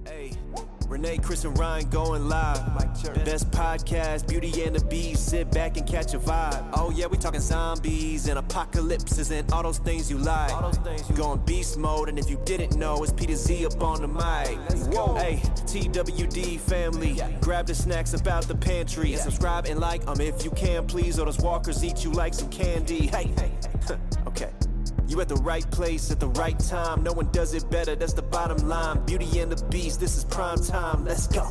Hey, Renee, Chris, and Ryan going live. Best podcast, Beauty and the Beast. Sit back and catch a vibe. Oh yeah, we talking zombies and apocalypses and all those things you like. Going beast mode, and if you didn't know, it's Peter Z up on the mic. Hey, TWD family, grab the snacks about the pantry and subscribe and like if you can, please. Or those walkers eat you like some candy. Hey, okay. You at the right place at the right time. No one does it better, that's the bottom line. Beauty and the Beast, this is prime time. Let's go.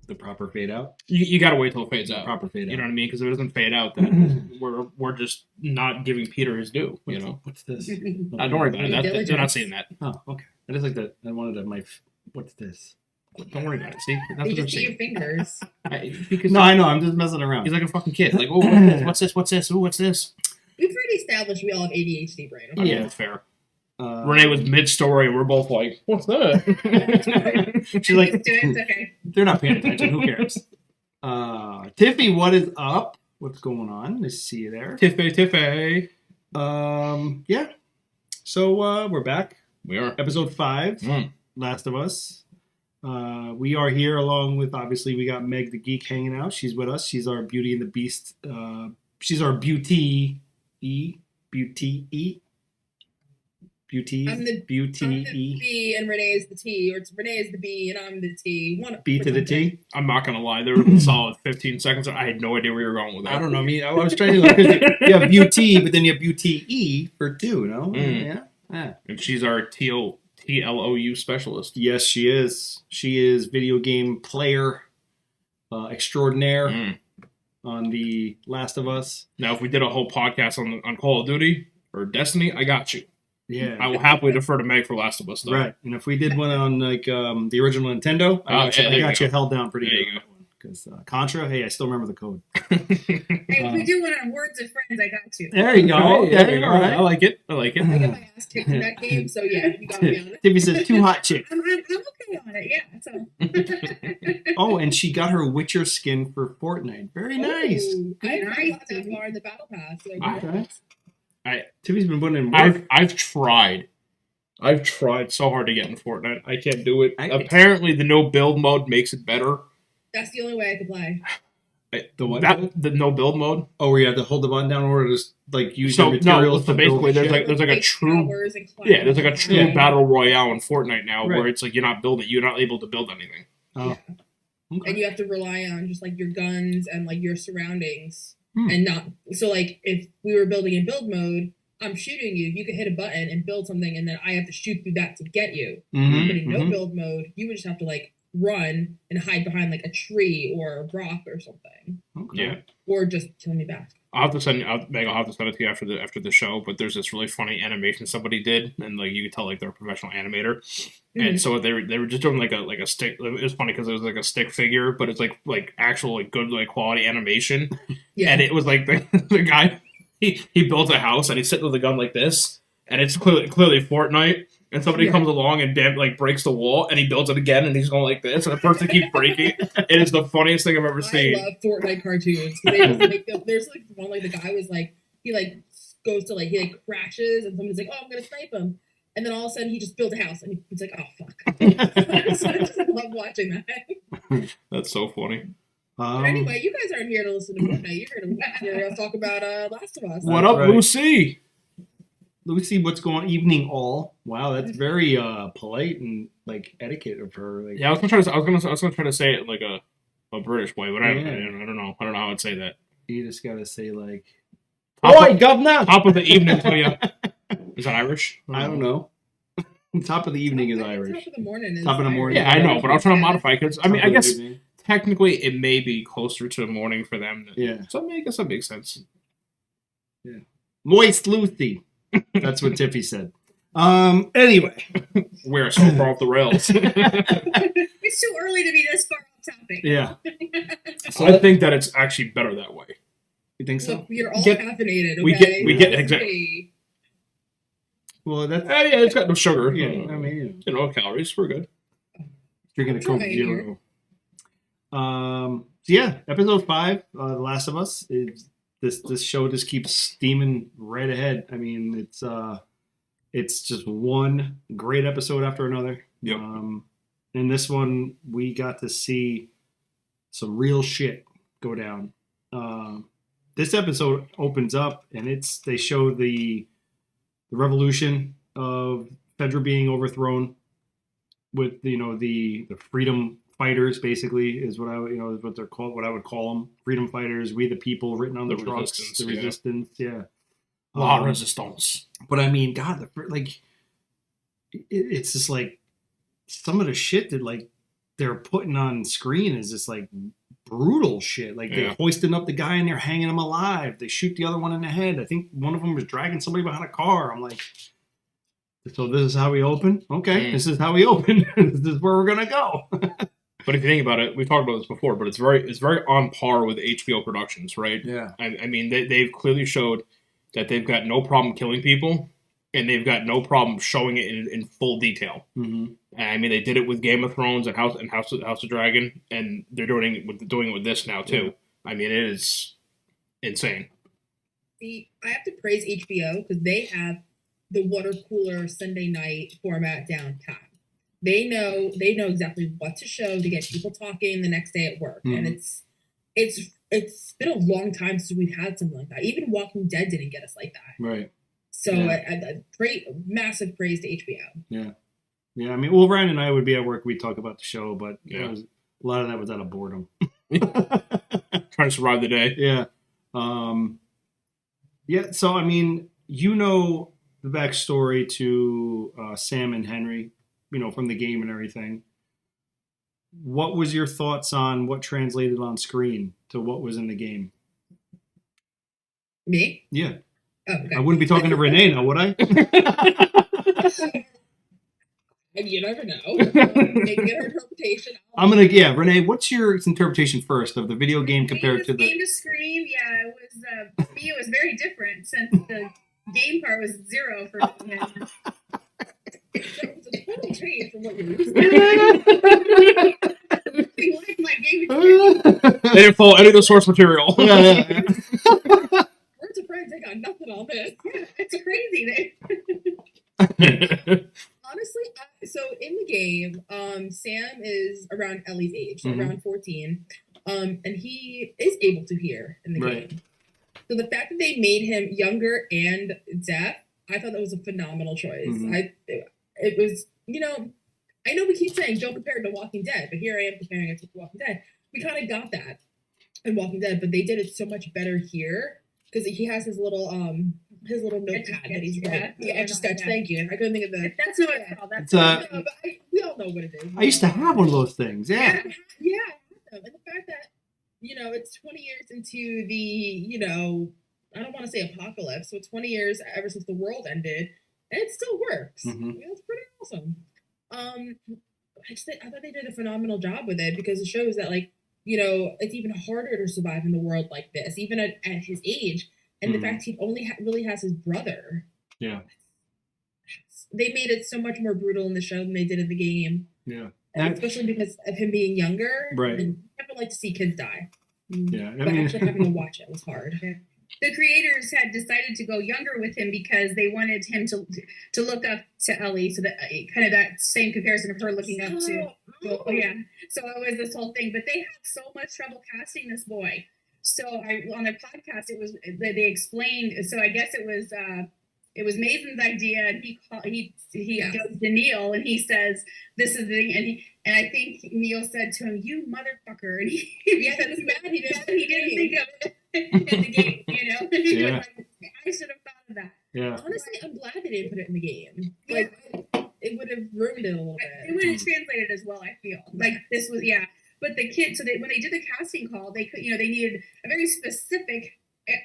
The proper fade out? You got to wait till it fades out. Proper fade out. You know what I mean? Because if it doesn't fade out, then we're just not giving Peter his due. You know? What's this? Don't worry about it. They're not saying that. Oh, okay. I just like that. I wanted to what's this? Don't worry about it. See? That's You what I'm just see your saying. fingers. Because No, I know. I'm just messing around. he's like a fucking kid. Like, oh, what's this? What's this? Ooh, what's this? We've already established we all have ADHD brain. Oh, yeah, that's fair. Renee was mid-story, and we're both like, what's that? She's like, It's okay. they're not paying attention. Who cares? Tiffy, what is up? What's going on? Nice to see you there. Tiffy. Yeah. So we're back. We are. Episode 5, Last of Us. We are here along with, obviously, we got Meg the Geek hanging out. She's with us. She's our Beauty and the Beast. She's our Beauty. I'm the B and Renee is the T, or it's Renee is the B and I'm the T. B to the T? I'm not going to lie. There was a solid 15 seconds. I had no idea where you were going with that. I don't know. I mean, I was trying to look. You have Beauty, but then you have Beauty for 2, no? Yeah. And she's our TLOU specialist. Yes, she is. She is video game player extraordinaire on The Last of Us. Now, if we did a whole podcast on Call of Duty or Destiny, I got you. Yeah. I will happily defer to Meg for Last of Us, though. Right. And if we did one on like the original Nintendo, I got you held down pretty There good. you go. Because Contra, hey, I still remember the code. Hey, if we do one on Words of Friends, I got you. There you go. There you go. Right. I like it. I get my ass kicked in that game, so yeah, you got me on it. Tiffy says, 2 hot chicks. I'm okay on it, yeah. So. Oh, and she got her Witcher skin for Fortnite. Very nice. Ooh, I got that far in the battle pass. Tiffy's been putting in work. I've tried so hard to get in Fortnite. I can't do it. Apparently, the no build mode makes it better. That's the only way I could play. The what? The no build mode. Oh, where you have to hold the button down in order to just like use your materials. So basically, there's like a true battle royale in Fortnite now, where it's like you're not able to build anything. Oh, okay. And you have to rely on just like your guns and like your surroundings, and not so like if we were building in build mode, I'm shooting you. You could hit a button and build something, and then I have to shoot through that to get you. But in no build mode, you would just have to like run and hide behind like a tree or a rock or something. Okay. Yeah. Or just kill me back. I'll have to send it to you after the show. But there's this really funny animation somebody did, and like you could tell like they're a professional animator. And so they were just doing like a stick. It was funny because it was like a stick figure, but it's like actual like good like quality animation. Yeah. And it was like the guy he built a house and he's sitting with a gun like this, and it's clearly Fortnite. And somebody comes along and breaks the wall, and he builds it again, and he's going like this, and the person keeps breaking. It is the funniest thing I've ever seen. I love Fortnite cartoons. There's like one like the guy was like he like goes to like he like crashes, and somebody's like, oh, I'm gonna snipe him, and then all of a sudden he just built a house, and he's like, oh fuck. I love watching that. That's so funny. But anyway, you guys aren't here to listen to Fortnite. You're here to talk about Last of Us. What up, Lucy? Lucy, what's going on? Evening all. Wow, that's very polite and like etiquette of her. Like, yeah, I was gonna try to say it like a British way, but I don't know how I'd say that. You just gotta say like, "Oi, governor!" Top of the evening to you. Is that Irish? I don't know. Top of the evening is Irish. Top of the morning is Top of the morning. Yeah, I know, but I'm trying to modify because I mean, I guess evening. Technically it may be closer to the morning for them. So I guess that makes sense. Yeah. Moist Lucy. That's what Tiffy said. Anyway. We're so far off the rails. It's too early to be this far off topic. Yeah. So I think that it's actually better that way. You think so? Look, you're all caffeinated, okay? We get exactly. Well, that's... yeah, it's got no sugar. Yeah, I mean... calories. We're good. Drinking a Coke Zero. So yeah, episode 5, The Last of Us, is this show just keeps steaming right ahead. I mean, it's just one great episode after another. Yep. In this one, we got to see some real shit go down. This episode opens up, and they show the revolution of Fedra being overthrown with the freedom fighters, basically is what they're called, what I would call them, freedom fighters. We the people, written on the trucks, the resistance, yeah. La Resistance. But I mean, God, it's just like some of the shit that like they're putting on screen is just like brutal shit. Like they're hoisting up the guy and they're hanging him alive. They shoot the other one in the head. I think one of them was dragging somebody behind a car. I'm like, so this is how we open? Okay, this is how we open. This is where we're gonna go. But if you think about it, we've talked about this before, but it's very on par with HBO Productions, right? Yeah. I mean, they've clearly showed that they've got no problem killing people, and they've got no problem showing it in full detail. Mm-hmm. I mean, they did it with Game of Thrones and House of Dragon, and they're doing it with this now too. Yeah. I mean, it is insane. I have to praise HBO because they have the water cooler Sunday night format down pat. They know exactly what to show to get people talking the next day at work, and it's been a long time since we've had something like that. Even Walking Dead didn't get us like that, right? So, massive praise to HBO. Yeah. I mean, well, Ryan and I would be at work. We'd talk about the show, but a lot of that was out of boredom. Trying to survive the day. Yeah. Yeah. So, I mean, the backstory to Sam and Henry, from the game and everything. What was your thoughts on what translated on screen to what was in the game? Me? Yeah. Oh, okay. I wouldn't be talking to Renee now, would I? You never know. Maybe get her interpretation. Renee, what's your interpretation first of the video game compared to the game to screen? Yeah, it was for me. It was very different since the game part was 0 for me. It's a total change from what you're used to. My game to They didn't follow any of the source material. Words of friends, they got nothing on this. It's crazy. Honestly, so in the game, Sam is around Ellie's age, so around 14, and he is able to hear in the game. So the fact that they made him younger and deaf, I thought that was a phenomenal choice. It was, I know we keep saying don't compare it to Walking Dead, but here I am comparing it to Walking Dead. We kind of got that in Walking Dead, but they did it so much better here because he has his little notepad that he's writing. Yeah, Etch-a-Sketch. Thank you. I couldn't think of that. That's not what it's called. We all know what it is. I used to have one of those things. Yeah. Yeah. And the fact that it's 20 years into the I don't want to say apocalypse, but 20 years ever since the world ended, and it still works. It's pretty awesome. I thought they did a phenomenal job with it because it shows that it's even harder to survive in the world like this, even at his age. And the fact he only really has his brother. Yeah. They made it so much more brutal in the show than they did in the game. Yeah. And especially because of him being younger. Right. And I never like to see kids die. Yeah. But actually having to watch it was hard. Yeah. The creators had decided to go younger with him because they wanted him to look up to Ellie, so that kind of that same comparison of her looking up to. Oh yeah. So it was this whole thing, but they had so much trouble casting this boy. So on their podcast, they explained. So I guess it was Mason's idea, and he goes to Neil and he says, "This is the thing," and I think Neil said to him, "You motherfucker," and he was mad. He didn't think of it in the game, He was like, I should have thought of that. Yeah. Honestly, I'm glad they didn't put it in the game. It would have ruined it a little bit. It would have translated as well. I feel like this was But the kids, when they did the casting call, they could, they needed a very specific, 8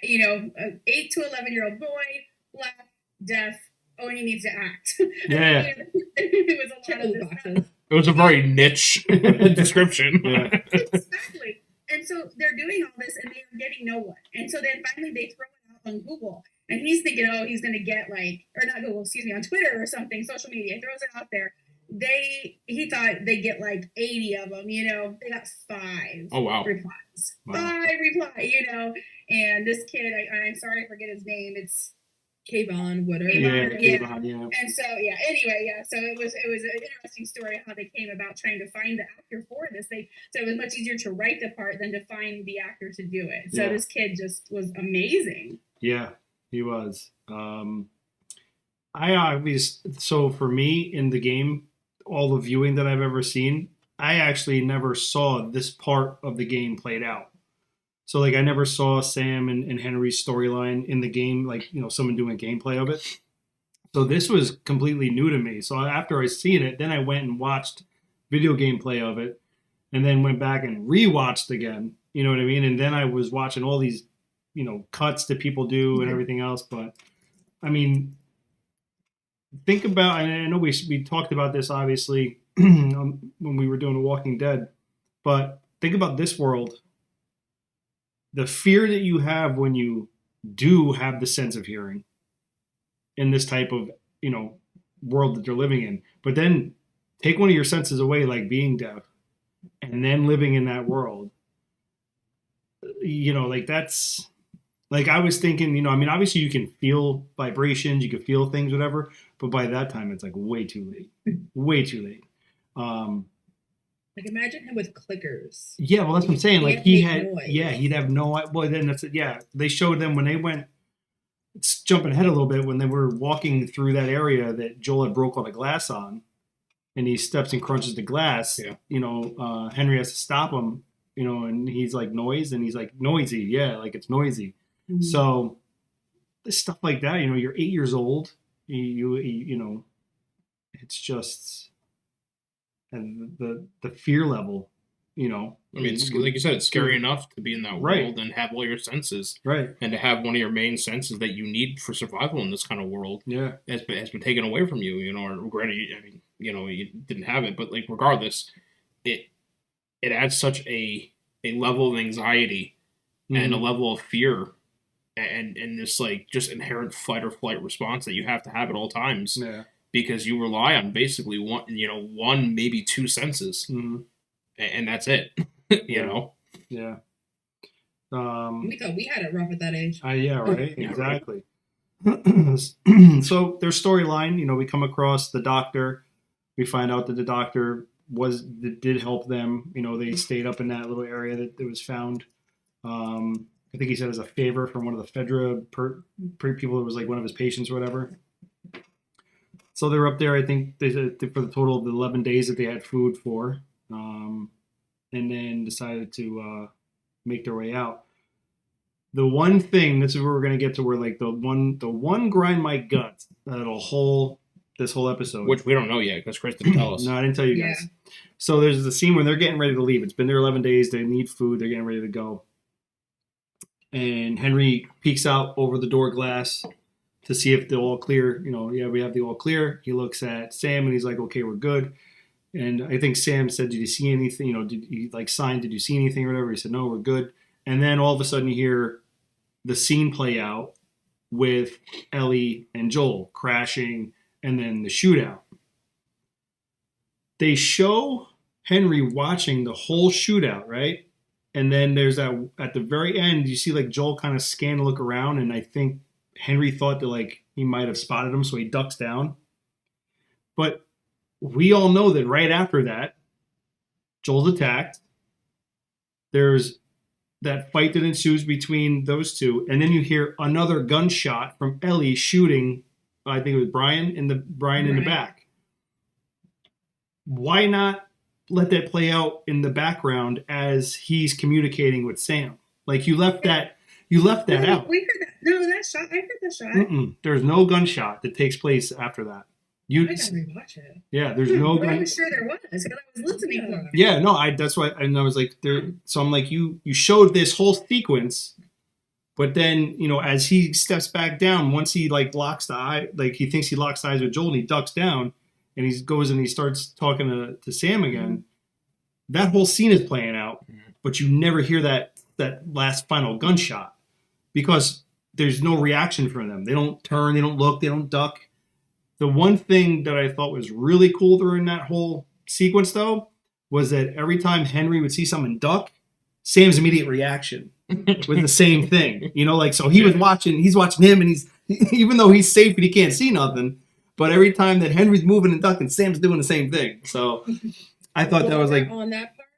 to 11-year-old boy, black, deaf. Oh, and he needs to act. Yeah. It was a lot of this stuff. It was a very niche description. Yeah. Exactly. And so they're doing all this, and they're getting no one. And so then finally they throw it out on Google, and he's thinking, oh, he's going to get on Twitter or something, social media, throws it out there. he thought they get like 80 of them, you know. They got 5 Oh, wow. replies. Wow. 5 replies, you know. And this kid, I'm sorry I forget his name. It's Kayvon, whatever. Yeah, Yeah. yeah. And so anyway, so it was an interesting story how they came about trying to find the actor for this. So it was much easier to write the part than to find the actor to do it. So Yeah. this kid just was amazing. Yeah, he was. So for me in the game, all the viewing that I've ever seen, I actually never saw this part of the game played out. So like I never saw Sam and Henry's storyline in the game, like, you know, someone doing gameplay of it. So this was completely new to me. So after I seen it, then I went and watched video gameplay of it, and then went back and rewatched again. You know what I mean? And then I was watching all these, you know, cuts that people do and everything else. But I mean, think about, and I know we talked about this obviously when we were doing The Walking Dead, but think about this world. The fear that you have when you do have the sense of hearing in this type of, you know, world that they're living in, but then take one of your senses away, like being deaf, and then living in that world, you know, like that's, like I was thinking, you know, I mean, obviously you can feel vibrations, you can feel things, whatever, but by that time it's like way too late, way too late. Like imagine him with clickers. Yeah, well, that's what I'm saying. Like Can't he make had, noise. yeah, he'd have no. Well, then that's it. Yeah, they showed them when they went. It's jumping ahead a little bit when they were walking through that area that Joel had broke all the glass on, and he steps and crunches the glass. Yeah. You know, Henry has to stop him. You know, and he's like noise, and he's like noisy. Yeah, like it's noisy. Mhm. So stuff like that. You know, you're 8 years old. You know, it's just. And the fear level, you know. I mean, it's, like you said, it's scary enough to be in that Right. world and have all your senses, Right. and to have one of your main senses that you need for survival in this kind of world Yeah. has been taken away from you. You know, or granted, I mean, you know, you didn't have it, but like regardless, it adds such a level of anxiety and a level of fear, and this like just inherent fight or flight response that you have to have at all times. Yeah. Because you rely on basically one, maybe 2 senses, and that's it. you know. Yeah. We thought we had it rough at that age. Yeah. Right. Yeah, Exactly. So their storyline, you know, we come across the doctor. We find out that the doctor did help them. You know, they stayed up in that little area that was found. I think he said as a favor from one of the Fedra people that was like one of his patients or whatever. So they were up there, I think, they said for the total of the 11 days that they had food for, and then decided to make their way out. The one thing, this is where we're going to get to where, like, the one grind my guts this whole episode. Which we don't know yet because Chris didn't tell us. No, I didn't tell you guys. Yeah. So there's the scene when they're getting ready to leave. It's been there 11 days. They need food. They're getting ready to go. And Henry peeks out over the door glass to see if they're all clear. You know, yeah, we have the all clear. He looks at Sam and he's like, okay, we're good. And I think Sam said, did you see anything? You know, did you like sign? Did you see anything or whatever? He said, no, we're good. And then all of a sudden you hear the scene play out with Ellie and Joel crashing and then the shootout. They show Henry watching the whole shootout, right? And then there's that at the very end, you see like Joel kind of scan and look around, and I think Henry thought that like he might have spotted him, so he ducks down. But we all know that right after that, Joel's attacked. There's that fight that ensues between those two, and then you hear another gunshot from Ellie shooting, I think it was Brian in the back. Why not let that play out in the background as he's communicating with Sam? Like you left that out. We heard that. No, that shot. I heard that shot. There's no gunshot that takes place after that. I gotta rewatch it. Yeah, there's no But I gun. was sure there was because I was listening for it. Yeah, no, that's why, and I was like, there. So I'm like, you showed this whole sequence, but then you know, as he steps back down, once he like locks the eye, like he thinks he locks eyes with Joel, and he ducks down, and he goes and he starts talking to Sam again. That whole scene is playing out, but you never hear that last final gunshot because there's no reaction from them. They don't turn, they don't look, they don't duck. The one thing that I thought was really cool during that whole sequence, though, was that every time Henry would see someone duck, Sam's immediate reaction was the same thing. You know, like, so he's watching him, and he's, even though he's safe and he can't see nothing, but every time that Henry's moving and ducking, Sam's doing the same thing. So I thought that was like, on that part,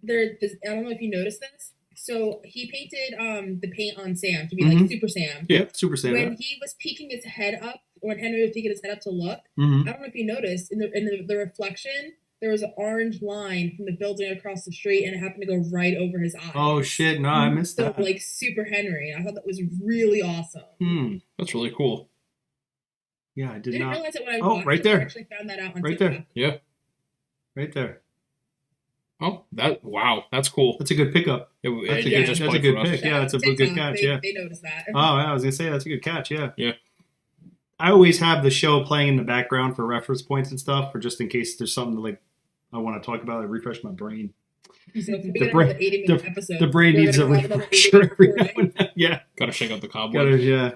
I don't know if you noticed this. So he painted the paint on Sam to be like Super Sam. Yeah, Super Sam. When he was peeking his head up, when Henry was peeking his head up to look, Mm-hmm. I don't know if you noticed in the reflection, there was an orange line from the building across the street, and it happened to go right over his eye. Oh shit! No, I missed So that. like Super Henry, and I thought that was really awesome. That's really cool. Yeah, I Didn't not. realize it when I Oh, watched right it. there. I actually found that out on Right TikTok. there. Yeah. Right there. Oh, wow, that's cool. That's a good pickup. That's Yeah, just that's point a good for us. pick. Yeah, that's a good TikTok, catch. They, Yeah. they noticed that. Oh, I was gonna say that's a good catch. Yeah. Yeah. I always have the show playing in the background for reference points and stuff, or just in case there's something like I want to talk about. I refresh my brain. So if we The get brain- another 80-minute episode, The brain we're needs a gonna have another refresher 80-minute every now recording. and then. Yeah. Gotta shake out the cobweb. Yeah.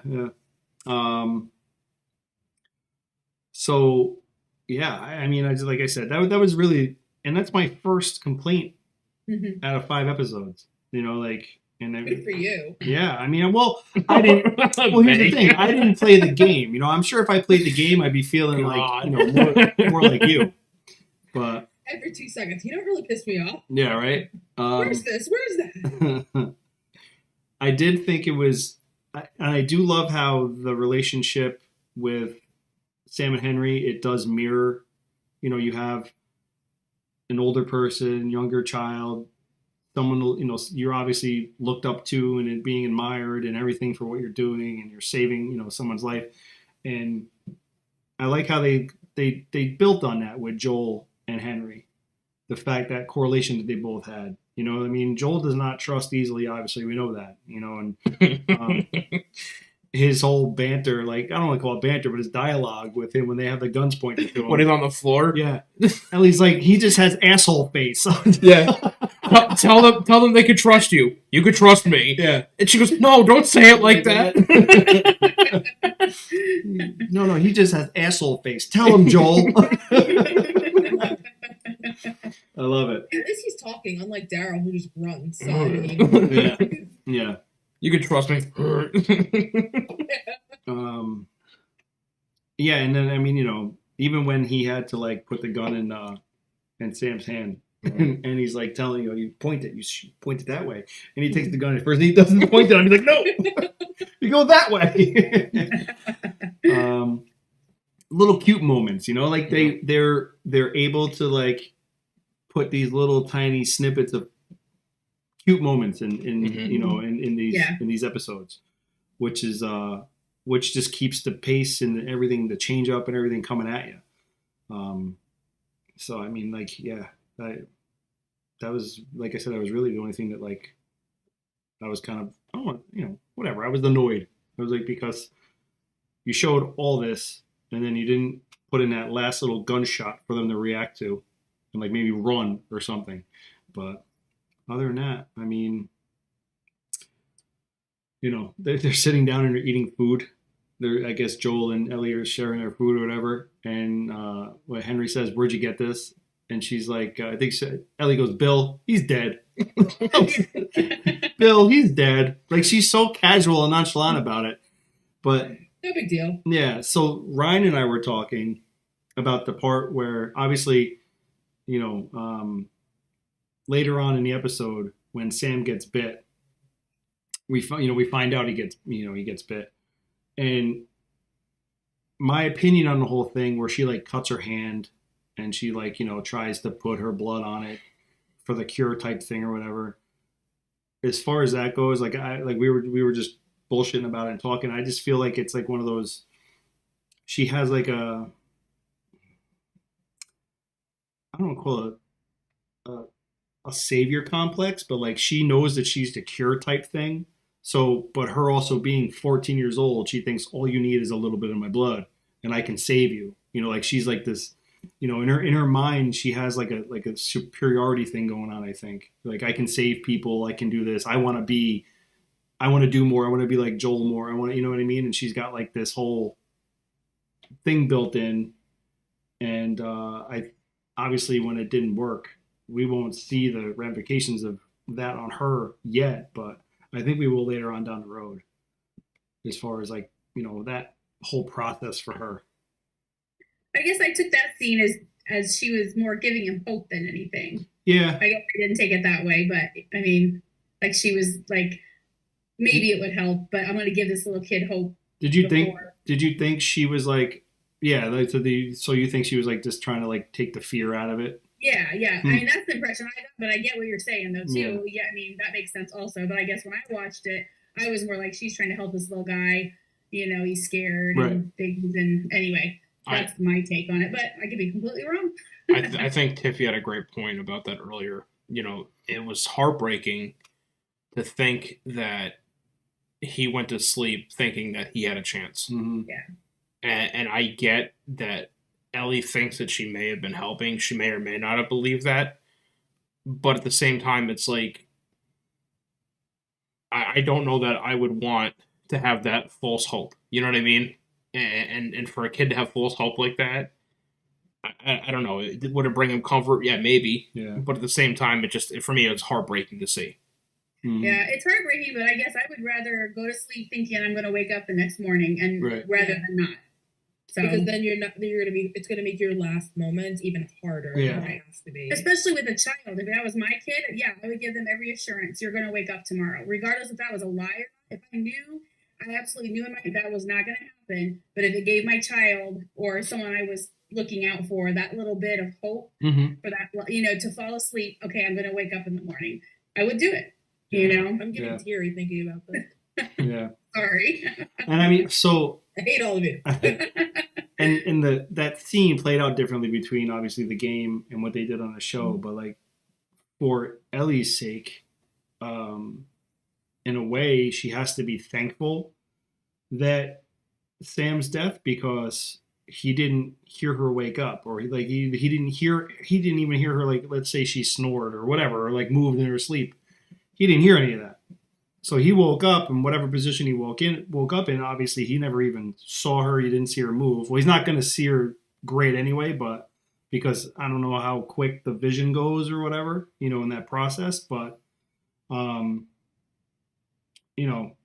So, yeah. I mean, like I said, that was really, and that's my first complaint Mhm. out of 5 episodes. You know, like, and Good for you. yeah. I mean, well, I didn't. Well, here's the thing. I didn't play the game. You know, I'm sure if I played the game, I'd be feeling like, you know, more like you. But Every 2 seconds, you don't really piss me off. yeah, right. Where's this? Where's that? I did think it was, and I do love how the relationship with Sam and Henry, it does mirror. You know, you have an older person, younger child, someone, you know, you're obviously looked up to and being admired and everything for what you're doing, and you're saving, you know, someone's life. And I like how they built on that with Joel and Henry, the fact that correlation that they both had. You know, I mean, Joel does not trust easily. Obviously, we know that. You know, and his whole banter, like, I don't want to call it banter, but his dialogue with him when they have the guns pointed to him. When he's on the floor. Yeah, and he's like, he just has asshole face. Yeah. Tell them they can trust you. You can trust me. Yeah. And she goes, no, don't say it like that. No, he just has asshole face. Tell him, Joel. I love it. At least he's talking, unlike Daryl, who just grunts. So, I mean, Yeah. You can trust me. Yeah, and then I mean, you know, even when he had to like put the gun in Sam's hand, and he's like telling you point it that way, and he takes the gun at first, and he doesn't point it. I'm like, no, you go that way. Little cute moments, you know, like they're able to like put these little tiny snippets of cute moments in you know in these episodes, which is which just keeps the pace and everything, the change up and everything coming at you. So I mean, like, yeah, that was, like I said, that was really the only thing that, like, I was kind of, I don't want, you know, whatever. I was annoyed. I was like, because you showed all this and then you didn't put in that last little gunshot for them to react to and like maybe run or something. But other than that, I mean, you know, they're sitting down and they're eating food. I guess Joel and Ellie are sharing their food or whatever. And what Henry says, "Where'd you get this?" And she's like, I think Ellie goes, "Bill, he's dead." Bill, he's dead. Like, she's so casual and nonchalant about it. But no big deal. yeah, so Ryan and I were talking about the part where, obviously, you know, later on in the episode when Sam gets bit, we find out he gets bit. And my opinion on the whole thing, where she like cuts her hand and she like, you know, tries to put her blood on it for the cure type thing or whatever. As far as that goes, like we were just bullshitting about it and talking. I just feel like it's like one of those. She has like I don't want to call it a savior complex, but like she knows that she's the cure type thing. So, but her also being 14 years old, she thinks all you need is a little bit of my blood, and I can save you. You know, like she's like this. You know, in her mind, she has like a superiority thing going on. I think like I can save people. I can do this. I want to do more. I want to be like Joel more. I want to, you know what I mean? And she's got like this whole thing built in, and I obviously when it didn't work, we won't see the ramifications of that on her yet, but I think we will later on down the road, as far as like that whole process for her. I guess I took that scene as she was more giving him hope than anything. Yeah, I guess I didn't take it that way, but I mean, like she was like, maybe it would help, but I'm going to give this little kid hope. Did you think she was like, yeah, like so you think she was like just trying to like take the fear out of it? Yeah. I mean, that's the impression I got, but I get what you're saying though too. Yeah, I mean that makes sense also. But I guess when I watched it, I was more like she's trying to help this little guy. He's scared and things. And anyway, that's my take on it. But I could be completely wrong. I think Tiffy had a great point about that earlier. It was heartbreaking to think that he went to sleep thinking that he had a chance. Mm-hmm. Yeah. And I get that Ellie thinks that she may have been helping. She may or may not have believed that. But at the same time, it's like, I don't know that I would want to have that false hope. You know what I mean? And for a kid to have false hope like that, I don't know. Would it bring him comfort? Yeah, maybe. Yeah. But at the same time, for me, it's heartbreaking to see. Mm-hmm. Yeah, it's heartbreaking, but I guess I would rather go to sleep thinking I'm going to wake up the next morning and rather than not. So, because then it's gonna make your last moments even harder. Yeah. It has to be. Especially with a child. If that was my kid, yeah, I would give them every assurance you're going to wake up tomorrow, regardless if that was a lie. If I absolutely knew in my that was not going to happen. But if it gave my child or someone I was looking out for that little bit of hope for that, to fall asleep. Okay, I'm going to wake up in the morning. I would do it. I'm getting teary thinking about this. Yeah. Sorry. And I mean, so I hate all of you. and that scene played out differently between obviously the game and what they did on the show, but like for Ellie's sake, in a way, she has to be thankful that Sam's death, because he didn't hear her wake up, or he didn't even hear her, like, let's say she snored or whatever, or like moved in her sleep. He didn't hear any of that. So he woke up in whatever position he woke up in. Obviously, he never even saw her. He didn't see her move. Well, he's not going to see her great anyway, but because I don't know how quick the vision goes or whatever, in that process. But,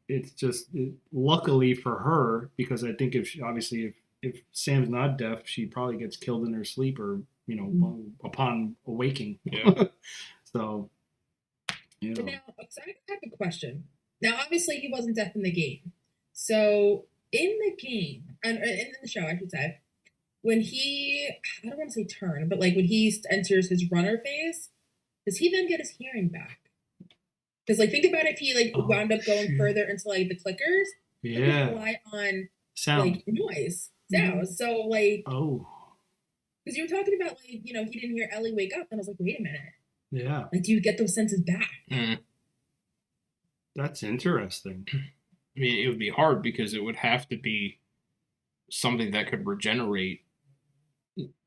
it's just luckily for her, because I think if Sam's not deaf, she probably gets killed in her sleep or, upon awaking. Yeah. So. But now, so I have a question. Now, obviously, he wasn't deaf in the game. So, in the game, and in the show, I should say, when I don't want to say turn, but like when he enters his runner phase, does he then get his hearing back? Because, like, think about if he, wound up going further into, like, the clickers. Yeah. Rely on, sound. Like, noise. Sound. So, like. Oh. Because you were talking about, like, he didn't hear Ellie wake up. And I was like, wait a minute. Yeah. Like, do you get those senses back? Mm. That's interesting. I mean, it would be hard because it would have to be something that could regenerate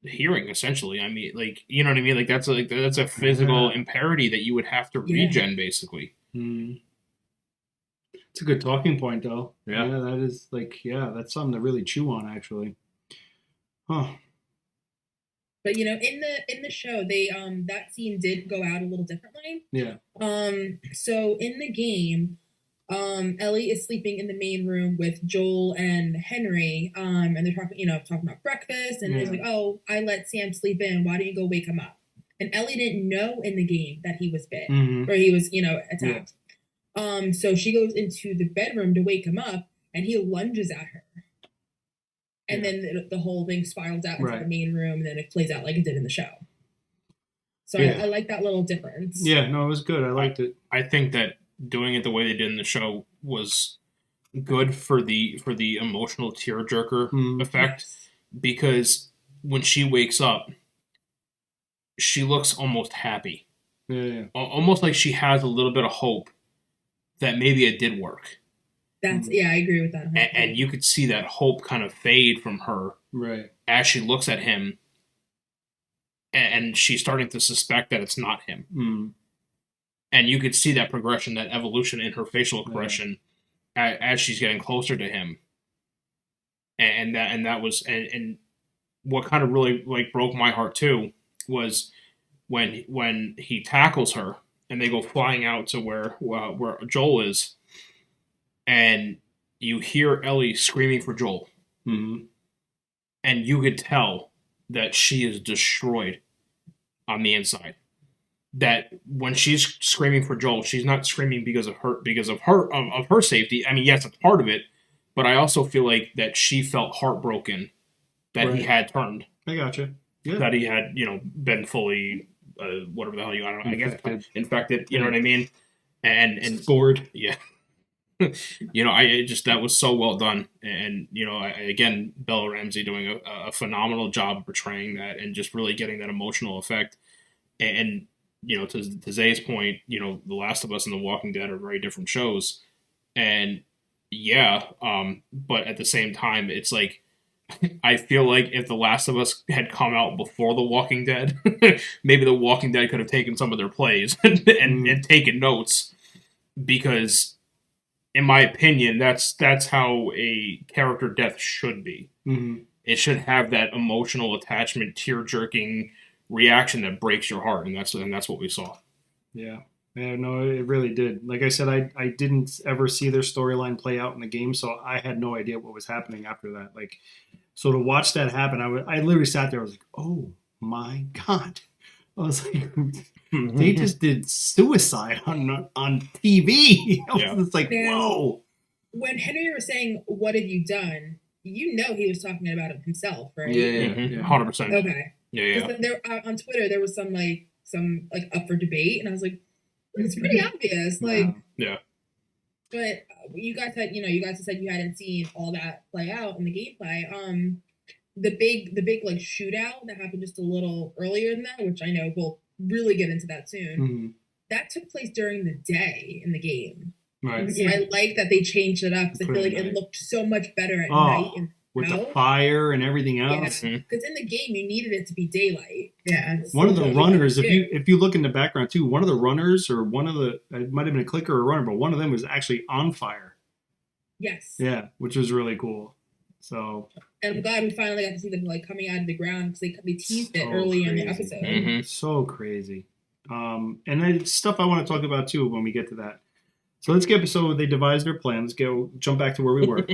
hearing, essentially. I mean, like, you know what I mean? Like, that's a physical impairity that you would have to regen, basically. Mm. It's a good talking point, though. Yeah. Yeah, that is, that's something to really chew on, actually. Huh. But in the show, they that scene did go out a little differently. Yeah. So in the game, Ellie is sleeping in the main room with Joel and Henry. And they're talking about breakfast, and he's like, "Oh, I let Sam sleep in. Why don't you go wake him up?" And Ellie didn't know in the game that he was bit or he was attacked. Yeah. So she goes into the bedroom to wake him up, and he lunges at her. And then the whole thing spirals out into the main room, and then it plays out like it did in the show. So I like that little difference. Yeah, no, it was good. I liked it. I think that doing it the way they did in the show was good for the emotional tearjerker effect, because when she wakes up, she looks almost happy. Yeah. Almost like she has a little bit of hope that maybe it did work. That's I agree with that. And you could see that hope kind of fade from her as she looks at him, and she's starting to suspect that it's not him. Mm. And you could see that progression, that evolution in her facial expression as she's getting closer to him. and that was and what kind of really like broke my heart too was when he tackles her and they go flying out to where Joel is, and you hear Ellie screaming for Joel, and you could tell that she is destroyed on the inside. That when she's screaming for Joel, she's not screaming because of her safety. I mean, yes, it's part of it, but I also feel like that she felt heartbroken that he had turned. I gotcha. Yeah. That he had, been fully, whatever the hell I don't know, infected. I guess infected. You know what I mean? And scored. Yeah. I just that was so well done, and again, Bella Ramsey doing a phenomenal job of portraying that and just really getting that emotional effect. And to Zay's point, The Last of Us and The Walking Dead are very different shows, and but at the same time, it's like I feel like if The Last of Us had come out before The Walking Dead, maybe The Walking Dead could have taken some of their plays and taken notes, because in my opinion, that's how a character death should be. Mm-hmm. It should have that emotional attachment, tear-jerking reaction that breaks your heart, and that's what we saw. Yeah. Yeah, no, it really did. Like I said, I didn't ever see their storyline play out in the game, so I had no idea what was happening after that. Like, so to watch that happen, I literally sat there. I was like, oh my God. I was like, they just did suicide on TV. I was just like, whoa. When Henry was saying, "What have you done?" He was talking about it himself, right? Yeah. 100%. Okay. Yeah. There, on Twitter, there was some up for debate, and I was like, it's pretty obvious. Yeah. But you guys said you hadn't seen all that play out in the gameplay. The big like shootout that happened just a little earlier than that, which I know we'll really get into that soon. Mm-hmm. That took place during the day in the game. Right. So I like that they changed it up, because I feel like it looked so much better at night. And with the fire and everything else. Yeah, because in the game you needed it to be daylight. Yeah. One of the runners, if you look in the background too, one of the runners or it might have been a clicker or a runner, but one of them was actually on fire. Yes. Yeah, which was really cool. So. And I'm glad we finally got to see them coming out of the ground, because they teased it early in the episode. Mm-hmm. So crazy. And it's stuff I want to talk about too when we get to that. So let's get, they devised their plan. Let's jump back to where we were.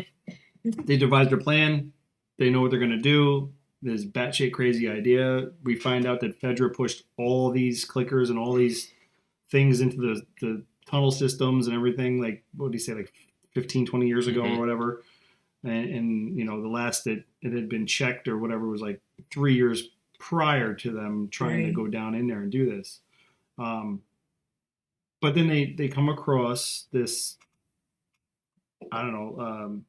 They devised their plan. They know what they're going to do. This batshit crazy idea. We find out that Fedra pushed all these clickers and all these things into the tunnel systems and everything. Like, what did he say? Like 15, 20 years ago or whatever. And the last that it had been checked or whatever was like 3 years prior to them trying to go down in there and do this. But then they come across this, I don't know,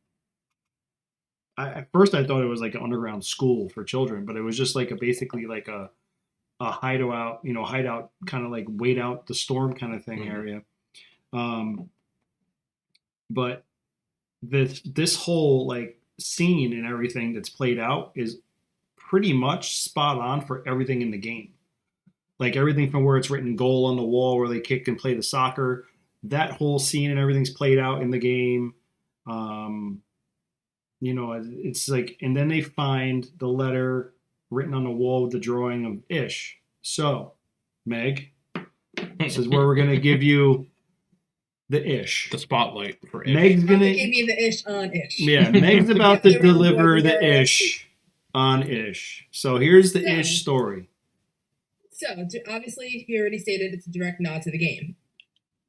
at first I thought it was like an underground school for children, but it was just basically like a hideout, kind of like wait out the storm kind of thing area. But this whole scene and everything that's played out is pretty much spot on for everything in the game. Like everything from where it's written goal on the wall where they kick and play the soccer, that whole scene and everything's played out in the game. It's like, and then they find the letter written on the wall with the drawing of Ish. So, Meg, this is where we're going to give you the Ish. The spotlight for Ish. Meg's going to give you the Ish on Ish. Yeah, Meg's about to deliver the Ish on Ish. So here's the Ish story. So, obviously, you already stated it's a direct nod to the game.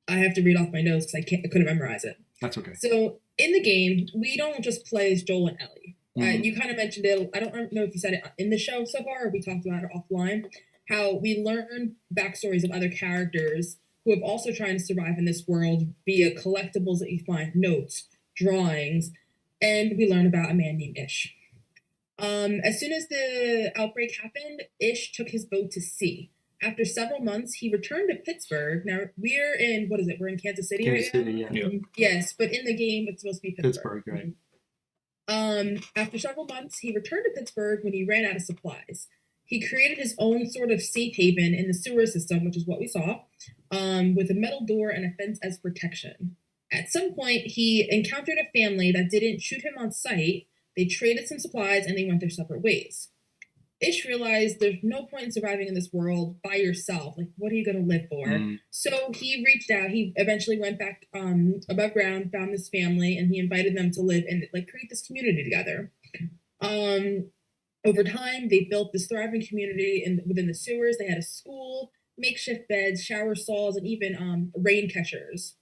I have to read off my notes because I couldn't memorize it. That's okay. So, in the game, we don't just play as Joel and Ellie. You kind of mentioned it. I don't know if you said it in the show so far or we talked about it offline. How we learn backstories of other characters who have also tried to survive in this world via collectibles that you find, notes, drawings, and we learn about a man named Ish. As soon as the outbreak happened, Ish took his boat to sea. After several months, he returned to Pittsburgh. Now, we're in, what is it? We're in Kansas City right now? Yeah. Yes, but in the game, it's supposed to be Pittsburgh. Right. After several months, he returned to Pittsburgh when he ran out of supplies. He created his own sort of safe haven in the sewer system, which is what we saw, with a metal door and a fence as protection. At some point, he encountered a family that didn't shoot him on sight, They traded some supplies and they went their separate ways. Ish realized there's no point in surviving in this world by yourself. Like, what are you going to live for? So he reached out. He eventually went back above ground, found this family, and he invited them to live and like create this community together. Over time, they built this thriving community within the sewers. They had a school, makeshift beds, shower stalls, and even rain catchers.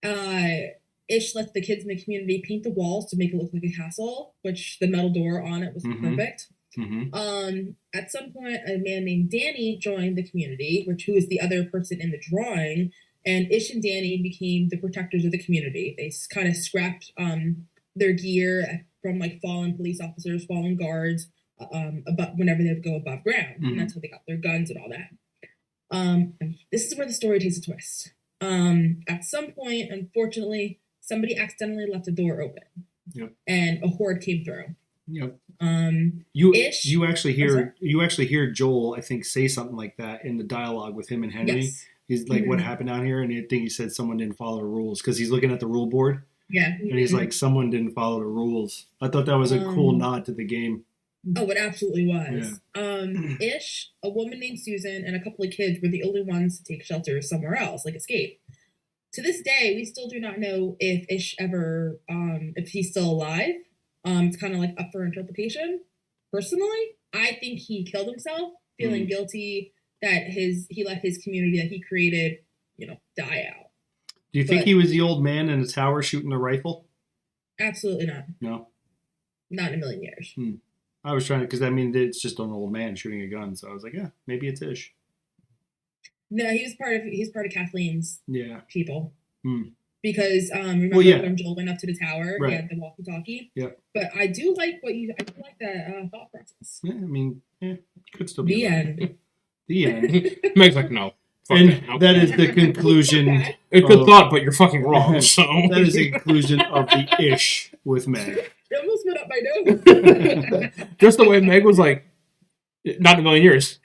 Ish let the kids in the community paint the walls to make it look like a castle, which the metal door on it was perfect. At some point, a man named Danny joined the community, who is the other person in the drawing, and Ish and Danny became the protectors of the community. They kind of scrapped their gear from like fallen police officers, fallen guards, whenever they would go above ground, and that's how they got their guns and all that. This is where the story takes a twist. At some point, unfortunately, somebody accidentally left the door open, and a horde came through. You actually hear Joel, I think, say something like that in the dialogue with him and Henry. Yes. He's like, "What happened out here?" And I think he said someone didn't follow the rules because he's looking at the rule board. Yeah, and he's like, "Someone didn't follow the rules." I thought that was a cool nod to the game. Oh, it absolutely was. Ish, a woman named Susan, and a couple of kids were the only ones to take shelter somewhere else, like escape. To this day, we still do not know if Ish ever, if he's still alive. It's kind of like up for interpretation. Personally, I think he killed himself, feeling guilty that he let his community that he created, die out. Do you think he was the old man in the tower shooting the rifle? Absolutely not. No. Not in a million years. I was trying to, because it's just an old man shooting a gun, so I was like, yeah, maybe it's Ish. No, he's part of Kathleen's people. Because remember when Joel went up to the tower, he had the walkie-talkie. Yeah. But I do like that thought process. Yeah, I mean, could still be the end. The end. Meg's like, no. And that is the conclusion. It's a good thought, but you're fucking wrong. So that is the conclusion of the Ish with Meg. It almost went up my nose. Just the way Meg was like, not in a million years.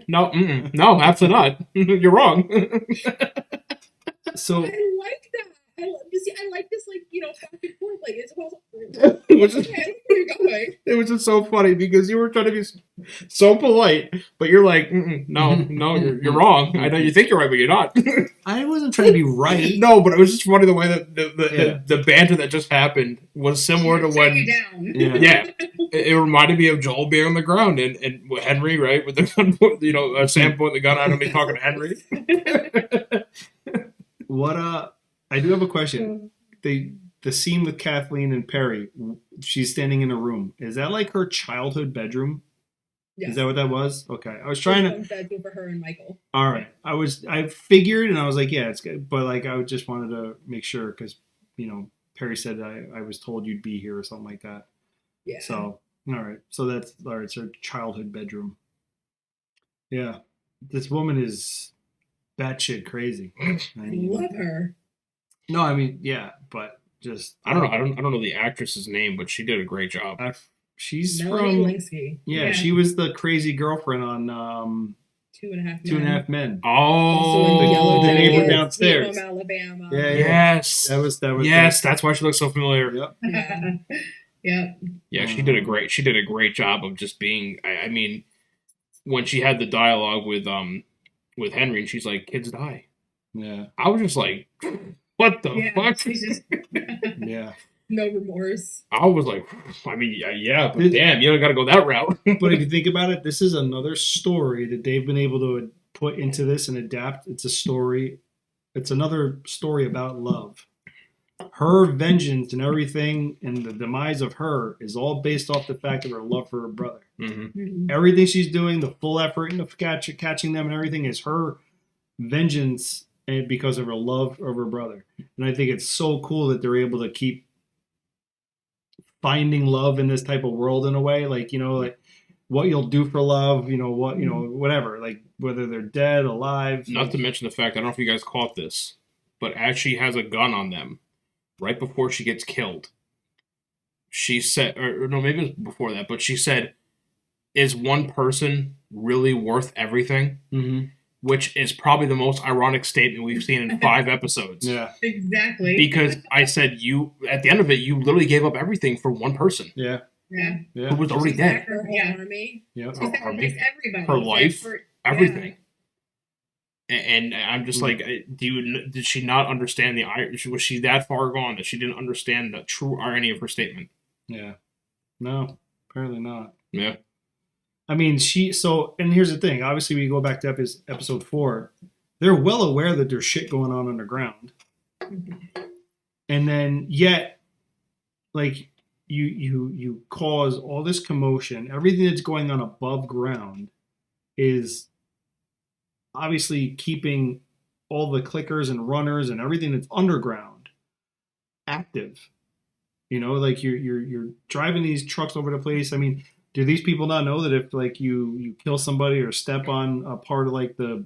No, absolutely not. You're wrong. So I like that. I like this, back and forth. Like, it's about where you're going. It was just so funny because you were trying to be so polite, but you're like, no, you're wrong. I know you think you're right, but you're not. I wasn't trying to be right. No, but it was just funny the way that the banter that just happened was similar to when. It reminded me of Joel being on the ground and Henry, right, with the gun, Sam pointing the gun at him and talking to Henry. I do have a question. The scene with Kathleen and Perry, she's standing in a room. Is that like her childhood bedroom? Yes. Is that what that was? Okay. I was trying to bedroom for her and Michael. All right. I figured and I was like, yeah, it's good. But I just wanted to make sure because, Perry said I was told you'd be here or something like that. Yeah. So, all right. So that's all right. It's her childhood bedroom. Yeah. This woman is batshit crazy. I love her. No, I mean, yeah, but just I don't know. I don't know the actress's name, but she did a great job. She's Melanie from Linsky. Yeah, she was the crazy girlfriend on 2.5 Men. Oh, the neighbor downstairs. Alabama. Yeah, yes, that was. Yes, that's why she looks so familiar. Yep. Yeah, she did a great job of just being. I mean, when she had the dialogue with Henry, and she's like, "Kids die." Yeah, I was just like, "What the fuck?" Yeah. No remorse. I was like, I mean, yeah, but damn, you don't got to go that route. But if you think about it, this is another story that they've been able to put into this and adapt. It's a story. It's another story about love. Her vengeance and everything and the demise of her is all based off the fact of her love for her brother. Mm-hmm. Everything she's doing, the full effort into catching them and everything is her vengeance because of her love of her brother. And I think it's so cool that they're able to keep finding love in this type of world in a way, like what you'll do for love, whatever, like whether they're dead, alive. Not to mention the fact, I don't know if you guys caught this, but as she has a gun on them right before she gets killed, she said, or no, maybe it was before that, but she said, is one person really worth everything? Mm-hmm. which is probably the most ironic statement we've seen in 5 episodes. Yeah. Exactly. Because I said at the end of it, you literally gave up everything for one person Yeah. Yeah. who was already dead. Her whole army. Yep. She sacrificed everybody. Her life, everything. Yeah. And I'm just like, did she not understand the irony? Was she that far gone that she didn't understand the true irony of her statement? Yeah. No, apparently not. Yeah. I mean, and here's the thing. Obviously, we go back to episode 4. They're well aware that there's shit going on underground. And then, yet, like, you cause all this commotion. Everything that's going on above ground is obviously keeping all the clickers and runners and everything that's underground active. You know, like you're driving these trucks over the place. I mean, do these people not know that if like you kill somebody or step on a part of like the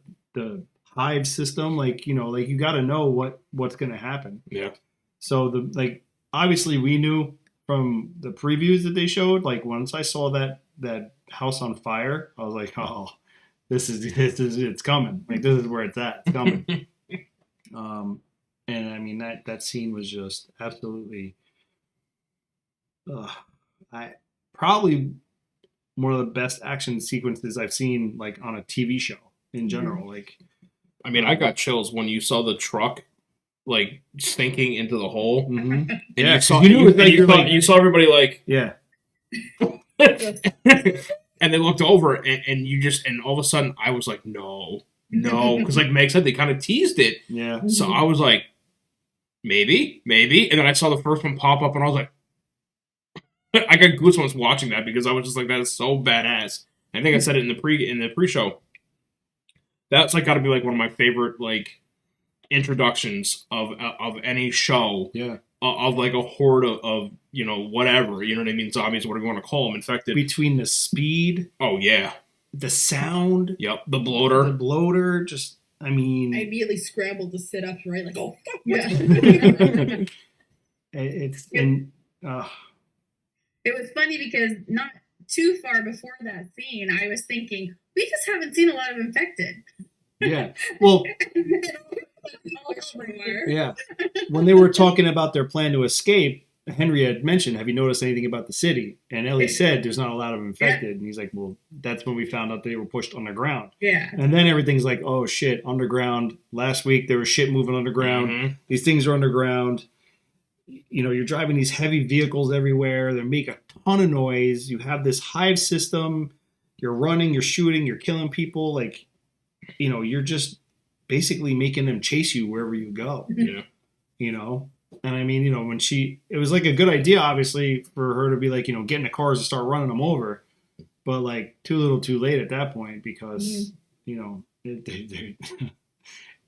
hive system, like, you know, like you got to know what's going to happen. Yeah. So obviously we knew from the previews that they showed, like once I saw that house on fire, I was like, oh, this is it's coming. Like this is where it's at. It's coming. And I mean that scene was just absolutely probably one of the best action sequences I've seen like on a TV show in general. Like, I mean, I got chills when you saw the truck like sinking into the hole. mm-hmm. And Yeah, you saw, you saw everybody like, yeah, and they looked over and all of a sudden I was like, no, because like Meg said, they kind of teased it. yeah. So I was like, maybe, and then I saw the first one pop up and I was like, I got goosebumps watching that because I was just like, that is so badass. I think I said it in the pre-show. That's like got to be like one of my favorite like introductions of any show. Yeah. Of like a horde of you know whatever, you know what I mean, zombies, what are we going to call them, infected. Between the speed, Oh yeah, the sound, yep, the bloater. Just I mean, I immediately scrambled to sit up, right? Like, oh fuck, Yeah. it's and It was funny because not too far before that scene, I was thinking, we just haven't seen a lot of infected. yeah. Well, All everywhere. yeah. When they were talking about their plan to escape, Henry had mentioned, have you noticed anything about the city? And Ellie said, there's not a lot of infected. And he's like, well, that's when we found out they were pushed underground. Yeah. And then everything's like, oh, shit, underground. Last week, there was shit moving underground. Mm-hmm. These things are underground. You know, you're driving these heavy vehicles everywhere. They make a ton of noise. You have this hive system. You're running, you're shooting, you're killing people. Like, you know, you're just basically making them chase you wherever you go. Yeah. You know? And I mean, you know, it was like a good idea, obviously, for her to be like, you know, get in the cars and start running them over. But like, too little too late at that point because, you know,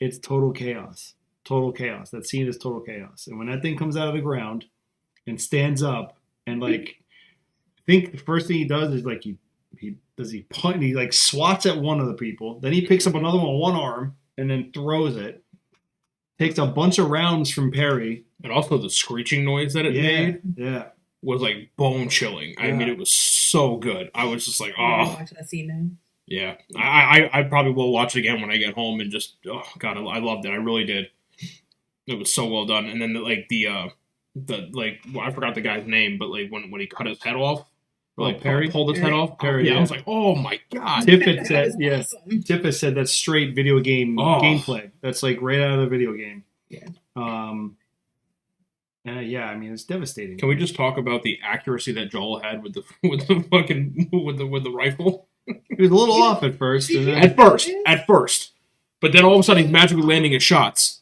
it's total chaos. Total chaos. That scene is total chaos. And when that thing comes out of the ground and stands up and like, I think the first thing he does is like he like swats at one of the people. Then he picks up another one with one arm and then throws it. Takes a bunch of rounds from Perry. And also the screeching noise that it made Yeah. was like bone chilling. I mean, it was so good. I was just like, I'll oh watch that scene now. yeah. I probably will watch it again when I get home and just God, I loved it. I really did. It was so well done. And then I forgot the guy's name, but like when he cut his head off, or like Perry? pulled his head off. Perry, yeah, yeah. I was like, oh my God. Tippett said, Awesome. Tippett said that's straight video game gameplay. That's like right out of the video game. Yeah. Yeah, I mean it's devastating. Can we just talk about the accuracy that Joel had with the rifle? He was a little off at first. And then, At first. But then all of a sudden he's magically landing his shots.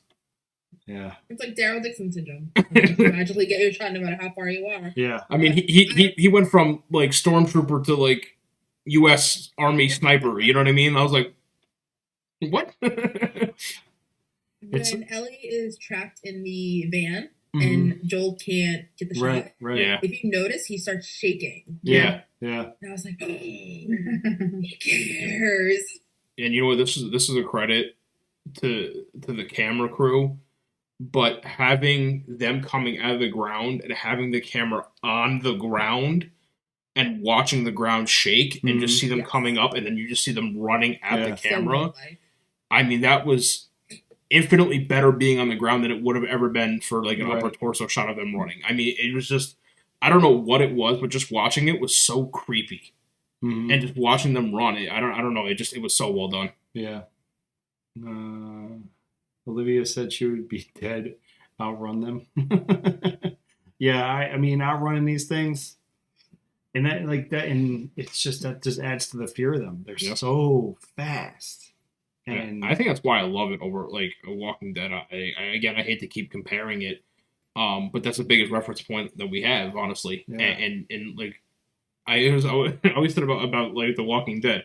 yeah. It's like Daryl Dixon syndrome. You magically get your shot no matter how far you are. Yeah. I mean, he went from like stormtrooper to like U.S. Army sniper. You know what I mean? I was like, what? When Ellie is trapped in the van and Joel can't get the shot, Right. Yeah. if you notice, he starts shaking. Yeah. And I was like, oh, he cares. And you know what? This is a credit to the camera crew, but having them coming out of the ground and having the camera on the ground and watching the ground shake and just see them coming up and then you just see them running at the camera. I mean, that was infinitely better being on the ground than it would have ever been for like an upper Right. torso shot of them running. I mean, it was just, I don't know what it was, but just watching it was so creepy. Mhm. And just watching them run, I don't know, it was so well done. Yeah. Olivia said she would be dead, outrun them. Yeah, I mean, outrunning these things, and that like that, and it's just that just adds to the fear of them. They're Yep. so fast, and I think that's why I love it over like Walking Dead. Again, I hate to keep comparing it, but that's the biggest reference point that we have, honestly. Yeah. And like, I always thought about like The Walking Dead.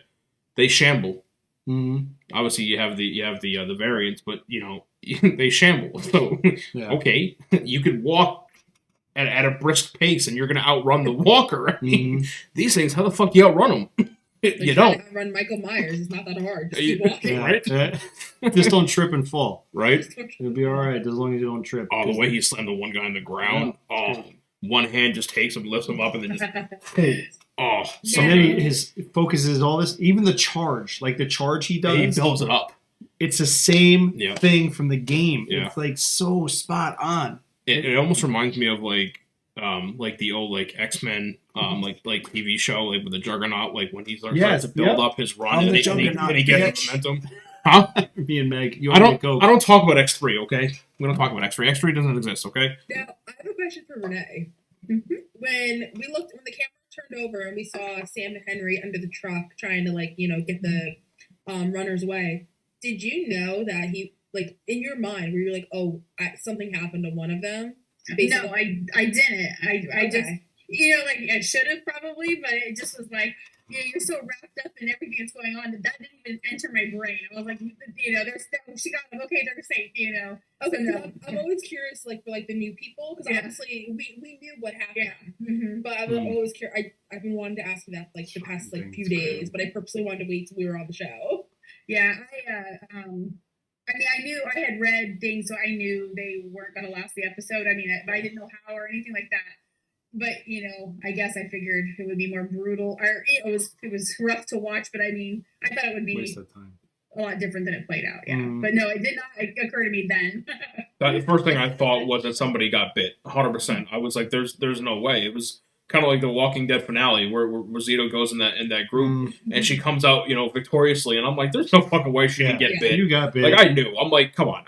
They shamble. Mhm. Obviously, you have the variants, but you know they shamble. So Yeah. okay, you could walk at a brisk pace, and you're going to outrun the walker. I mean, Mhm. these things, how the fuck do you outrun them? You don't, Run Michael Myers. It's not that hard. Just You- keep walking. Yeah. Right? Just don't trip and fall. right? It'll be all right as long as you don't trip. Oh, the way he slammed the one guy on the ground. Yeah. Oh, one hand just takes him, lifts him up, and then just oh, so And then Yeah. his focuses all this, even the charge, like the charge he does. he builds it up. It's the same Yeah. thing from the game. Yeah. It's like so spot on. It almost reminds me of like the old like X-Men like TV show like with the Juggernaut, like when he's like trying Yes, to build yep. up his run I'm and the he Juggernaut, gets bitch. momentum. Huh? Me and Meg, you I want to go? don't talk about X3, okay? We don't talk about X3. X3 doesn't exist, okay? Now, I have a question for Renee. Mhm. When the camera turned over and we saw Sam and Henry under the truck trying to get the runners away, did you know that he in your mind were you like, oh, something happened to one of them? No, I didn't. I just, Okay. like I should have probably, but it just was like, you're so wrapped up in everything that's going on that didn't even enter my brain. I was like, she got them. Okay, they're safe. Okay, So, 'cause I'm always curious, for the new people, because Yeah. obviously we knew what happened. Yeah. Mm-hmm. But I was always curious. I've been wanting to ask you that the past few days, but I purposely wanted to wait till we were on the show. Yeah, I mean, I knew I had read things, so I knew they weren't going to last the episode. I mean, but I didn't know how or anything like that. But I guess I figured it would be more brutal, or it was rough to watch. But I mean, I thought it would be Waste of time. a lot different than it played out. Yeah, Mm. but no, it did not occur to me then. The first thing I thought was that somebody got bit. 100%. I was like, "There's no way." It was kind of like the Walking Dead finale where Rosito goes in that group Mm. and she comes out, victoriously, and I'm like, "There's no fucking way she can get Yeah. bit." You got bit. Like I knew. I'm like, "Come on."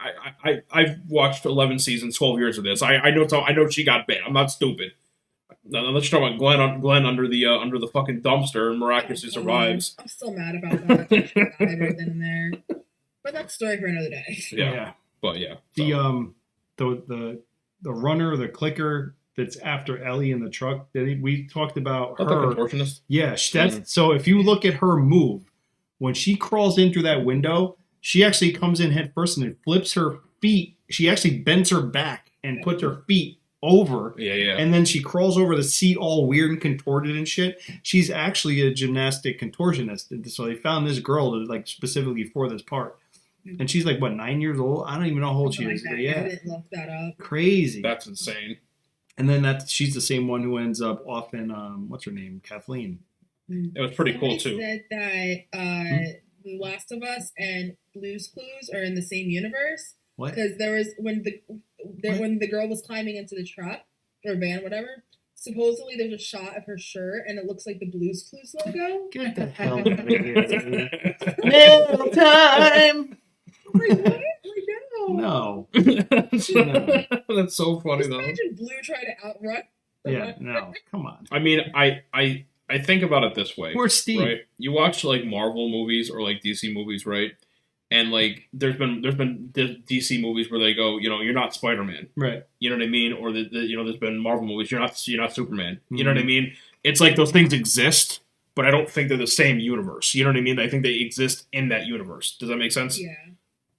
I've watched 11 seasons, 12 years of this. I know she got bit. I'm not stupid. Now, let's talk about Glenn under the fucking dumpster and miraculously survives. I'm still mad about that. I should have died right then and there. But that's a story for another day. Yeah. But yeah. The the runner, the clicker that's after Ellie in the truck. We talked about The her. contortionist. Yeah, that's so. If you look at her move, when she crawls in through that window, she actually comes in head first and it flips her feet. She actually bends her back and puts her feet over. Yeah. And then she crawls over the seat all weird and contorted and shit. She's actually a gymnastic contortionist. And so they found this girl specifically for this part. And she's 9 years old? I don't even know how old she Something is. like But that. yeah. I didn't look that up. Crazy. That's insane. And then she's the same one who ends up off in what's her name? Kathleen. It was pretty cool too. Said that The Last of Us and Blue's Clues are in the same universe. What? Because there was when the girl was climbing into the truck or van, whatever. Supposedly there's a shot of her shirt and it looks like the Blue's Clues logo. Get the hell out of here. Nail time. Like what? No. No. That's so funny Just though. imagine Blue trying to outrun. Yeah, no. Come on. I mean, I think about it this way. Where's Steve? Right? You watch Marvel movies or DC movies, right? And there's been DC movies where they go, you're not Spider-Man. Right. You know what I mean? Or there's been Marvel movies, you're not Superman. You know what I mean? It's like those things exist, but I don't think they're the same universe. You know what I mean? I think they exist in that universe. Does that make sense? Yeah.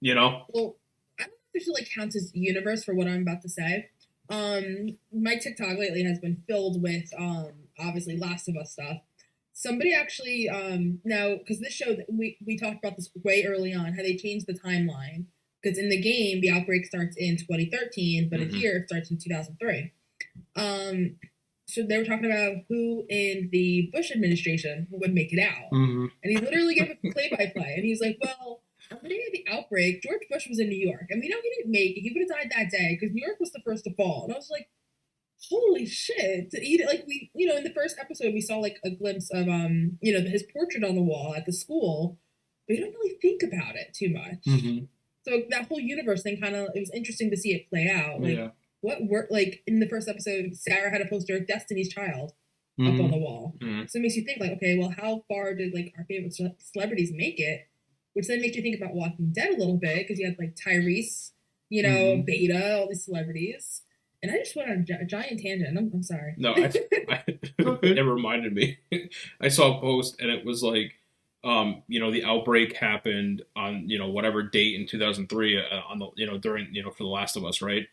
You know? Well, I don't know if it counts as universe for what I'm about to say. My TikTok lately has been filled with obviously Last of Us stuff. Somebody actually now, because this show we talked about this way early on, how they changed the timeline. Because in the game the outbreak starts in 2013, but in here it starts in 2003. So they were talking about who in the Bush administration would make it out. Mm-hmm. And he literally gave a play-by-play. And he's like, well, the day of the outbreak, George Bush was in New York, and we know he didn't make it. He would have died that day because New York was the first to fall. And I was like, holy shit! Like we, in the first episode, we saw like a glimpse of his portrait on the wall at the school. We don't really think about it too much. Mm-hmm. So that whole universe thing it was interesting to see it play out. Like what worked, like in the first episode, Sarah had a poster of Destiny's Child up on the wall. Mm-hmm. So it makes you think like, okay, well, how far did like our favorite celebrities make it? Which then makes you think about Walking Dead a little bit, because you had like Tyrese, Beta, all these celebrities. And I just went on a giant tangent. I'm sorry. No, it reminded me. I saw a post, and it was like, the outbreak happened on, whatever date in 2003 on the, during, for The Last of Us, right?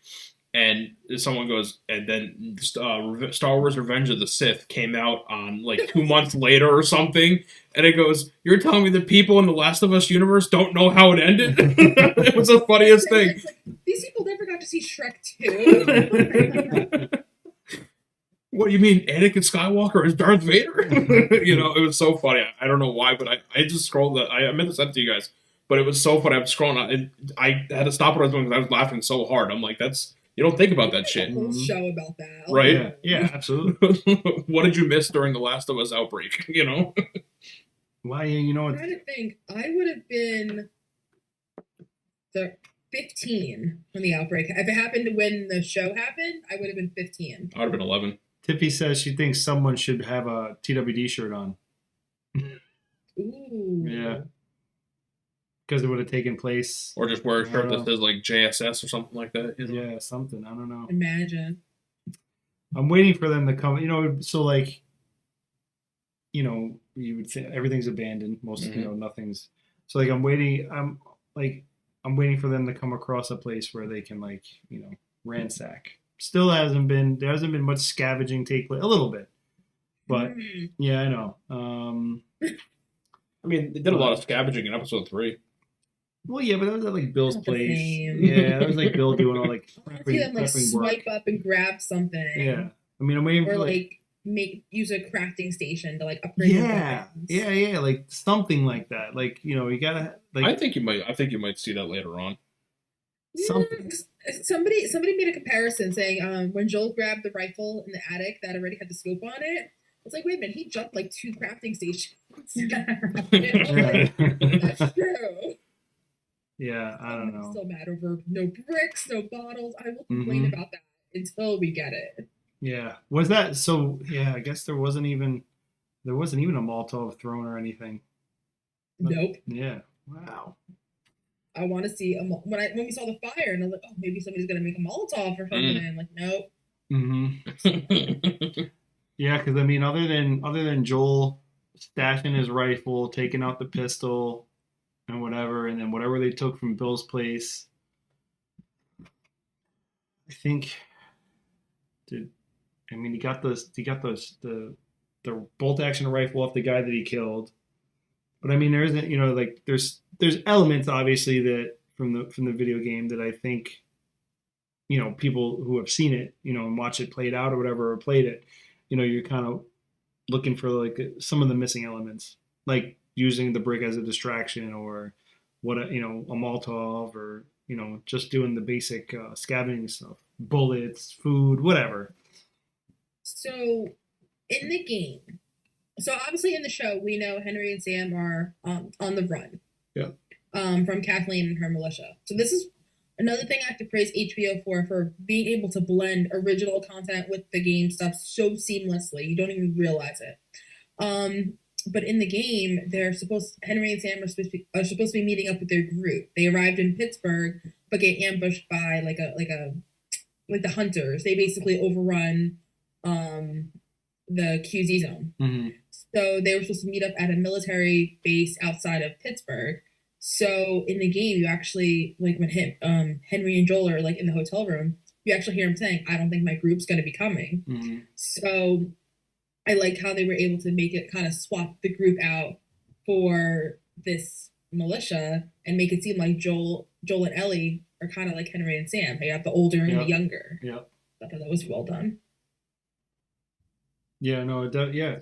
And someone goes, and then Star Wars Revenge of the Sith came out on like 2 months later or something. And it goes, you're telling me the people in the Last of Us universe don't know how it ended? It was the funniest thing. Like, these people never got to see Shrek 2. What do you mean, Anakin Skywalker is Darth Vader? It was so funny. I don't know why, but I just scrolled that. I meant to send it to you guys, but it was so funny. I was scrolling out, and I had to stop what I was doing because I was laughing so hard. I'm like, you don't think about that shit. A whole show about that. Right? Yeah, absolutely. What did you miss during the Last of Us outbreak? Why, I'm trying to think. I would have been 15 when the outbreak. If it happened when the show happened, I would have been 15. I would have been 11. Tiffy says she thinks someone should have a TWD shirt on. Ooh. Yeah. Because it would have taken place. Or just wear a shirt that says like JSS or something like that. Yeah, something. I don't know. Imagine. I'm waiting for them to come. So like, you would say everything's abandoned. Most, nothing's. So like, I'm waiting for them to come across a place where they can ransack. Still there hasn't been much scavenging take place. A little bit, but yeah, I know. I mean, they did a lot of scavenging in episode 3. Well, yeah, but that was at like Bill's Not the place. same. Yeah, that was like Bill doing all like I want to see them like prepping work. swipe up and grab something. Yeah, I mean, I'm waiting or for use a crafting station to like upgrade. Yeah, yeah, like something like that. Like you gotta. Like, I think you might see that later on. Something. Somebody made a comparison saying when Joel grabbed the rifle in the attic that already had the scope on it. It's like, wait a minute, he jumped like 2 crafting stations. That's true. Yeah, I don't know. I'm still mad over no bricks, no bottles. I will complain about that until we get it. Yeah, was that so? Yeah, I guess there wasn't even a Molotov thrown or anything. Nope. Yeah. Wow. I want to see when we saw the fire, and I was like, oh, maybe somebody's gonna make a Molotov or something. And I'm like, nope. Mm-hmm. Yeah, because I mean, other than Joel stashing his rifle, taking out the pistol, and whatever, and then whatever they took from Bill's place, I think. He got the bolt action rifle off the guy that he killed, but I mean, there isn't there's elements obviously that from the video game that I think people who have seen it and watch it played out or whatever or played it, you're kind of looking for like some of the missing elements, like using the brick as a distraction or what a Molotov or just doing the basic scavenging stuff, bullets, food, whatever. So in the game, so obviously in the show we know Henry and Sam are on the run. Yeah. From Kathleen and her militia. So this is another thing I have to praise HBO for being able to blend original content with the game stuff so seamlessly. You don't even realize it. But in the game, Henry and Sam are supposed to be meeting up with their group. They arrived in Pittsburgh, but get ambushed by like the hunters. They basically overrun the QZ zone. Mm-hmm. So they were supposed to meet up at a military base outside of Pittsburgh. So in the game, you actually, like when Henry and Joel are like in the hotel room, you actually hear him saying, I don't think my group's going to be coming. Mm-hmm. So I like how they were able to make it kind of swap the group out for this militia and make it seem like Joel and Ellie are kind of like Henry and Sam. They got the older and the younger. Yeah. I thought that was well done. Yeah, no, it does. Yeah,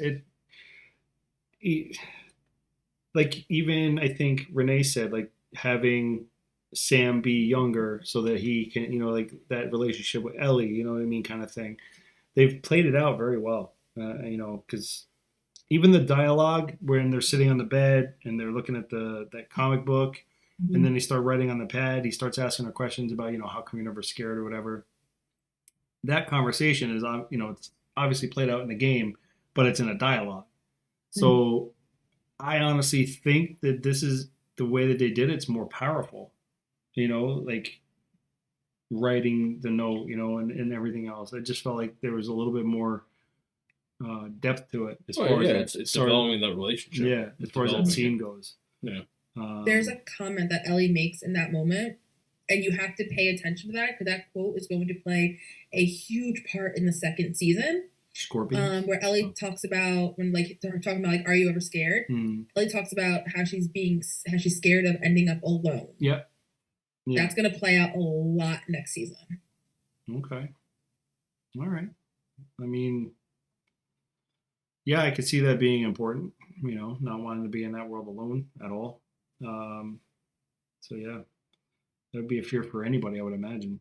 like even I think Renee said, like having Sam be younger so that he can, like that relationship with Ellie, you know what I mean, kind of thing. They've played it out very well, because even the dialogue when they're sitting on the bed and they're looking at that comic book, and then they start writing on the pad. He starts asking her questions about, how come you're never scared or whatever. That conversation is, it's obviously played out in the game, but it's in a dialogue. So I honestly think that this is the way that they did it. It's more powerful, like writing the note, and everything else. I just felt like there was a little bit more depth to it as far as it's developing that relationship. Yeah, as far as that scene goes. Yeah. There's a comment that Ellie makes in that moment, and you have to pay attention to that because that quote is going to play a huge part in the second season. Scorpion. Where Ellie talks about when they're talking about are you ever scared? Ellie talks about how she's scared of ending up alone. Yep. Yeah. That's gonna play out a lot next season. Okay. All right. I mean, yeah, I could see that being important. Not wanting to be in that world alone at all. So yeah, that would be a fear for anybody, I would imagine.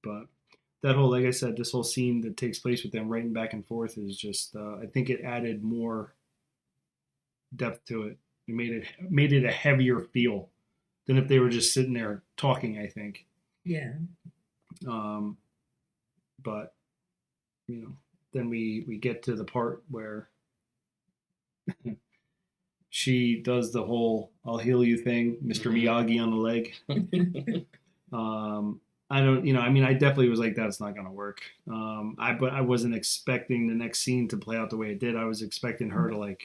But that whole, like I said, this whole scene that takes place with them writing back and forth is just, I think it added more depth to it. It made it a heavier feel than if they were just sitting there talking, I think. Yeah. But then we get to the part where she does the whole "I'll heal you" thing, Mr. Miyagi on the leg. I don't, I definitely was like, that's not gonna work. But I wasn't expecting the next scene to play out the way it did. I was expecting her to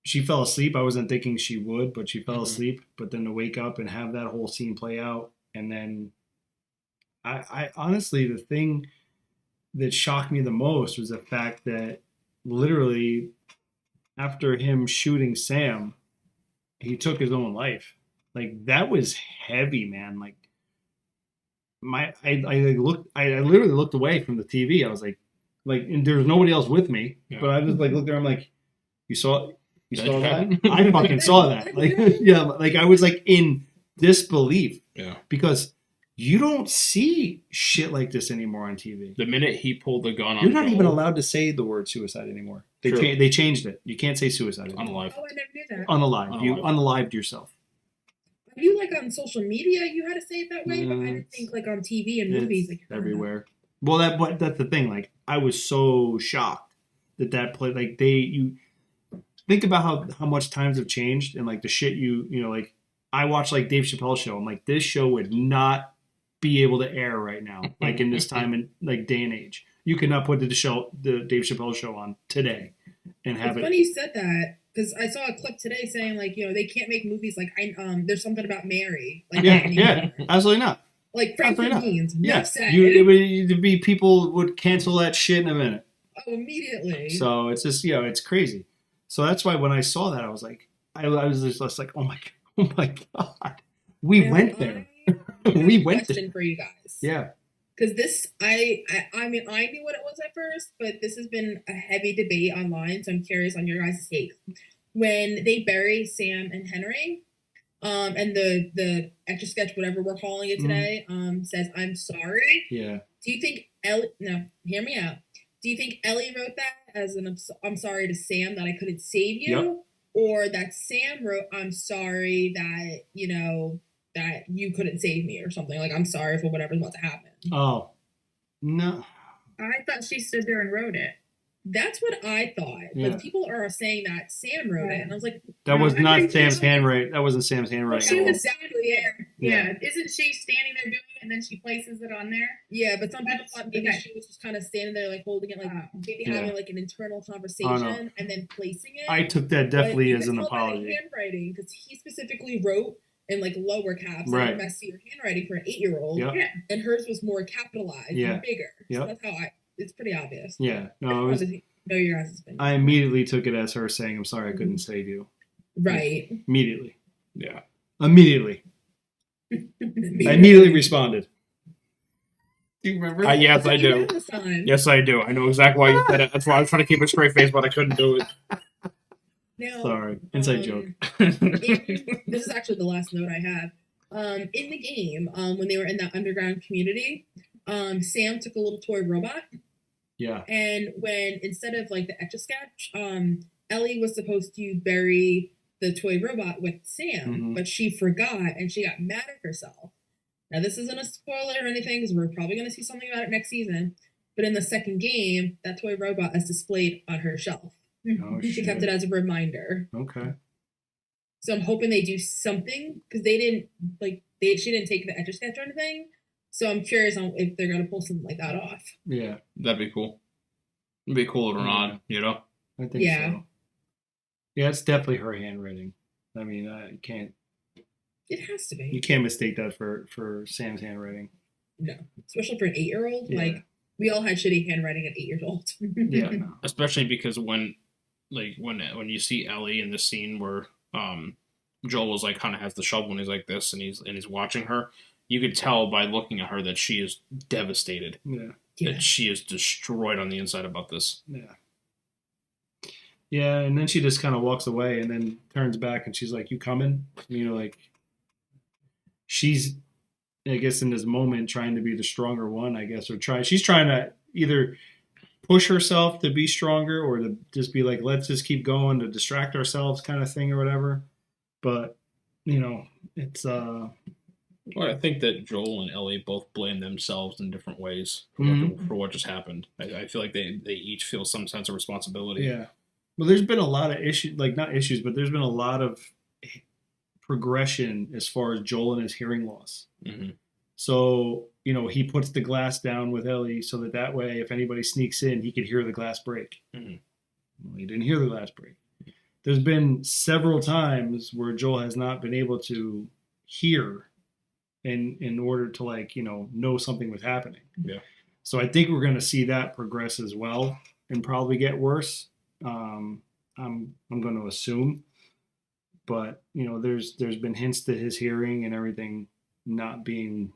she fell asleep. I wasn't thinking she would, but she fell asleep. But then to wake up and have that whole scene play out, and then I honestly, the thing that shocked me the most was the fact that literally after him shooting Sam, he took his own life. That was heavy, man. I literally looked away from the TV. I was like, and there was nobody else with me, but I just looked there. I'm like, you saw that? I fucking saw that. I was in disbelief. Yeah. Because you don't see shit like this anymore on TV. The minute he pulled the gun on you're not even allowed to say the word suicide anymore. They changed it. You can't say suicide anymore. Unalive. Oh, I never knew that. Unalive. You unalived yourself. I knew on social media you had to say it that way, but I didn't think on TV and movies. Everywhere. Well, that's the thing. I was so shocked that play. You think about how much times have changed and the shit I watch Dave Chappelle's show. I'm like, this show would not be able to air right now, in this time and day and age. You could not put the Dave Chappelle show on today and have it's funny you said that because I saw a clip today saying they can't make movies there's something about Mary. Yeah, absolutely not. Franklin Beans. Yes, it would be people would cancel that shit in a minute. Oh, immediately. So it's just it's crazy. So that's why when I saw that I was like, I was just like, oh my god, we went there. We went there. Question for you guys. Yeah. Because this, I mean, I knew what it was at first, but this has been a heavy debate online, so I'm curious on your guys' take. When they bury Sam and Henry, and the Etch a Sketch, whatever we're calling it today, says, "I'm sorry." Yeah. Do you think Ellie? No, hear me out. Do you think Ellie wrote that as "I'm sorry" to Sam that I couldn't save you, or that Sam wrote "I'm sorry that that you couldn't save me" or something I'm sorry for whatever's about to happen? Oh, no. I thought she stood there and wrote it. That's what I thought. But people are saying that Sam wrote it. And I was like, that was not Sam's handwriting. That wasn't Sam's handwriting. She was exactly there. Yeah. Isn't she standing there doing it and then she places it on there? Yeah, but some people thought maybe she was just kind of standing there holding it maybe having an internal conversation and then placing it. I took that definitely as an apology. Handwriting, because he specifically wrote in lower caps, messier handwriting for an 8-year-old. Yep. Yeah. And hers was more capitalized and bigger. So that's how it's pretty obvious. Yeah. No, it was, know your guys' opinion. I immediately took it as her saying, "I'm sorry I couldn't save you." Right. Immediately. Yeah. Immediately. I immediately responded. Do you remember? Yes, I do. Yes, I do. I know exactly why you said it. That's why I was trying to keep a straight face, but I couldn't do it. Now, Sorry, inside joke. This is actually the last note I have. In the game, when they were in that underground community, Sam took a little toy robot, Yeah. and when instead of like the Etch-a-Sketch, Ellie was supposed to bury the toy robot with Sam, but she forgot and she got mad at herself. Now, this isn't a spoiler or anything because we're probably going to see something about it next season. But in the second game, that toy robot is displayed on her shelf. Oh, She kept it as a reminder. Okay. So I'm hoping they do something because she didn't take the Etch-a-Sketch or anything. So I'm curious on if they're gonna pull something like that off. Yeah. That'd be cool. It'd be cool or not, you know? I think so. Yeah, it's definitely her handwriting. I mean, you can't. It has to You be. can't mistake that for Sam's handwriting. No, especially for an 8-year-old. Yeah. Like we all had shitty handwriting at 8 years old. Yeah. No. Especially because when you see Ellie in the scene where Joel was like kind of has the shovel and he's like this and he's watching her, you could tell by looking at her that she is devastated. Yeah. That she is destroyed on the inside about this. Yeah. Yeah, and then she just kind of walks away and then turns back and she's like, "You coming?" You know, like she's, I guess, in this moment trying to be the stronger one, I guess, she's trying to either push herself to be stronger or to just be like, let's just keep going to distract ourselves kind of thing or whatever. But, you know, it's Well, I think that Joel and Ellie both blame themselves in different ways for, for what just happened. I feel like they each feel some sense of responsibility. Yeah. Well, there's been a lot of issues, like not issues, but there's been a lot of progression as far as Joel and his hearing loss. Mm-hmm. So, you know, he puts the glass down with Ellie so that way, if anybody sneaks in, he could hear the glass break. Mm-hmm. Well, he didn't hear the glass break. There's been several times where Joel has not been able to hear in order to, like, you know something was happening. Yeah. So I think we're going to see that progress as well and probably get worse. I'm going to assume, but you know, there's been hints to his hearing and everything not being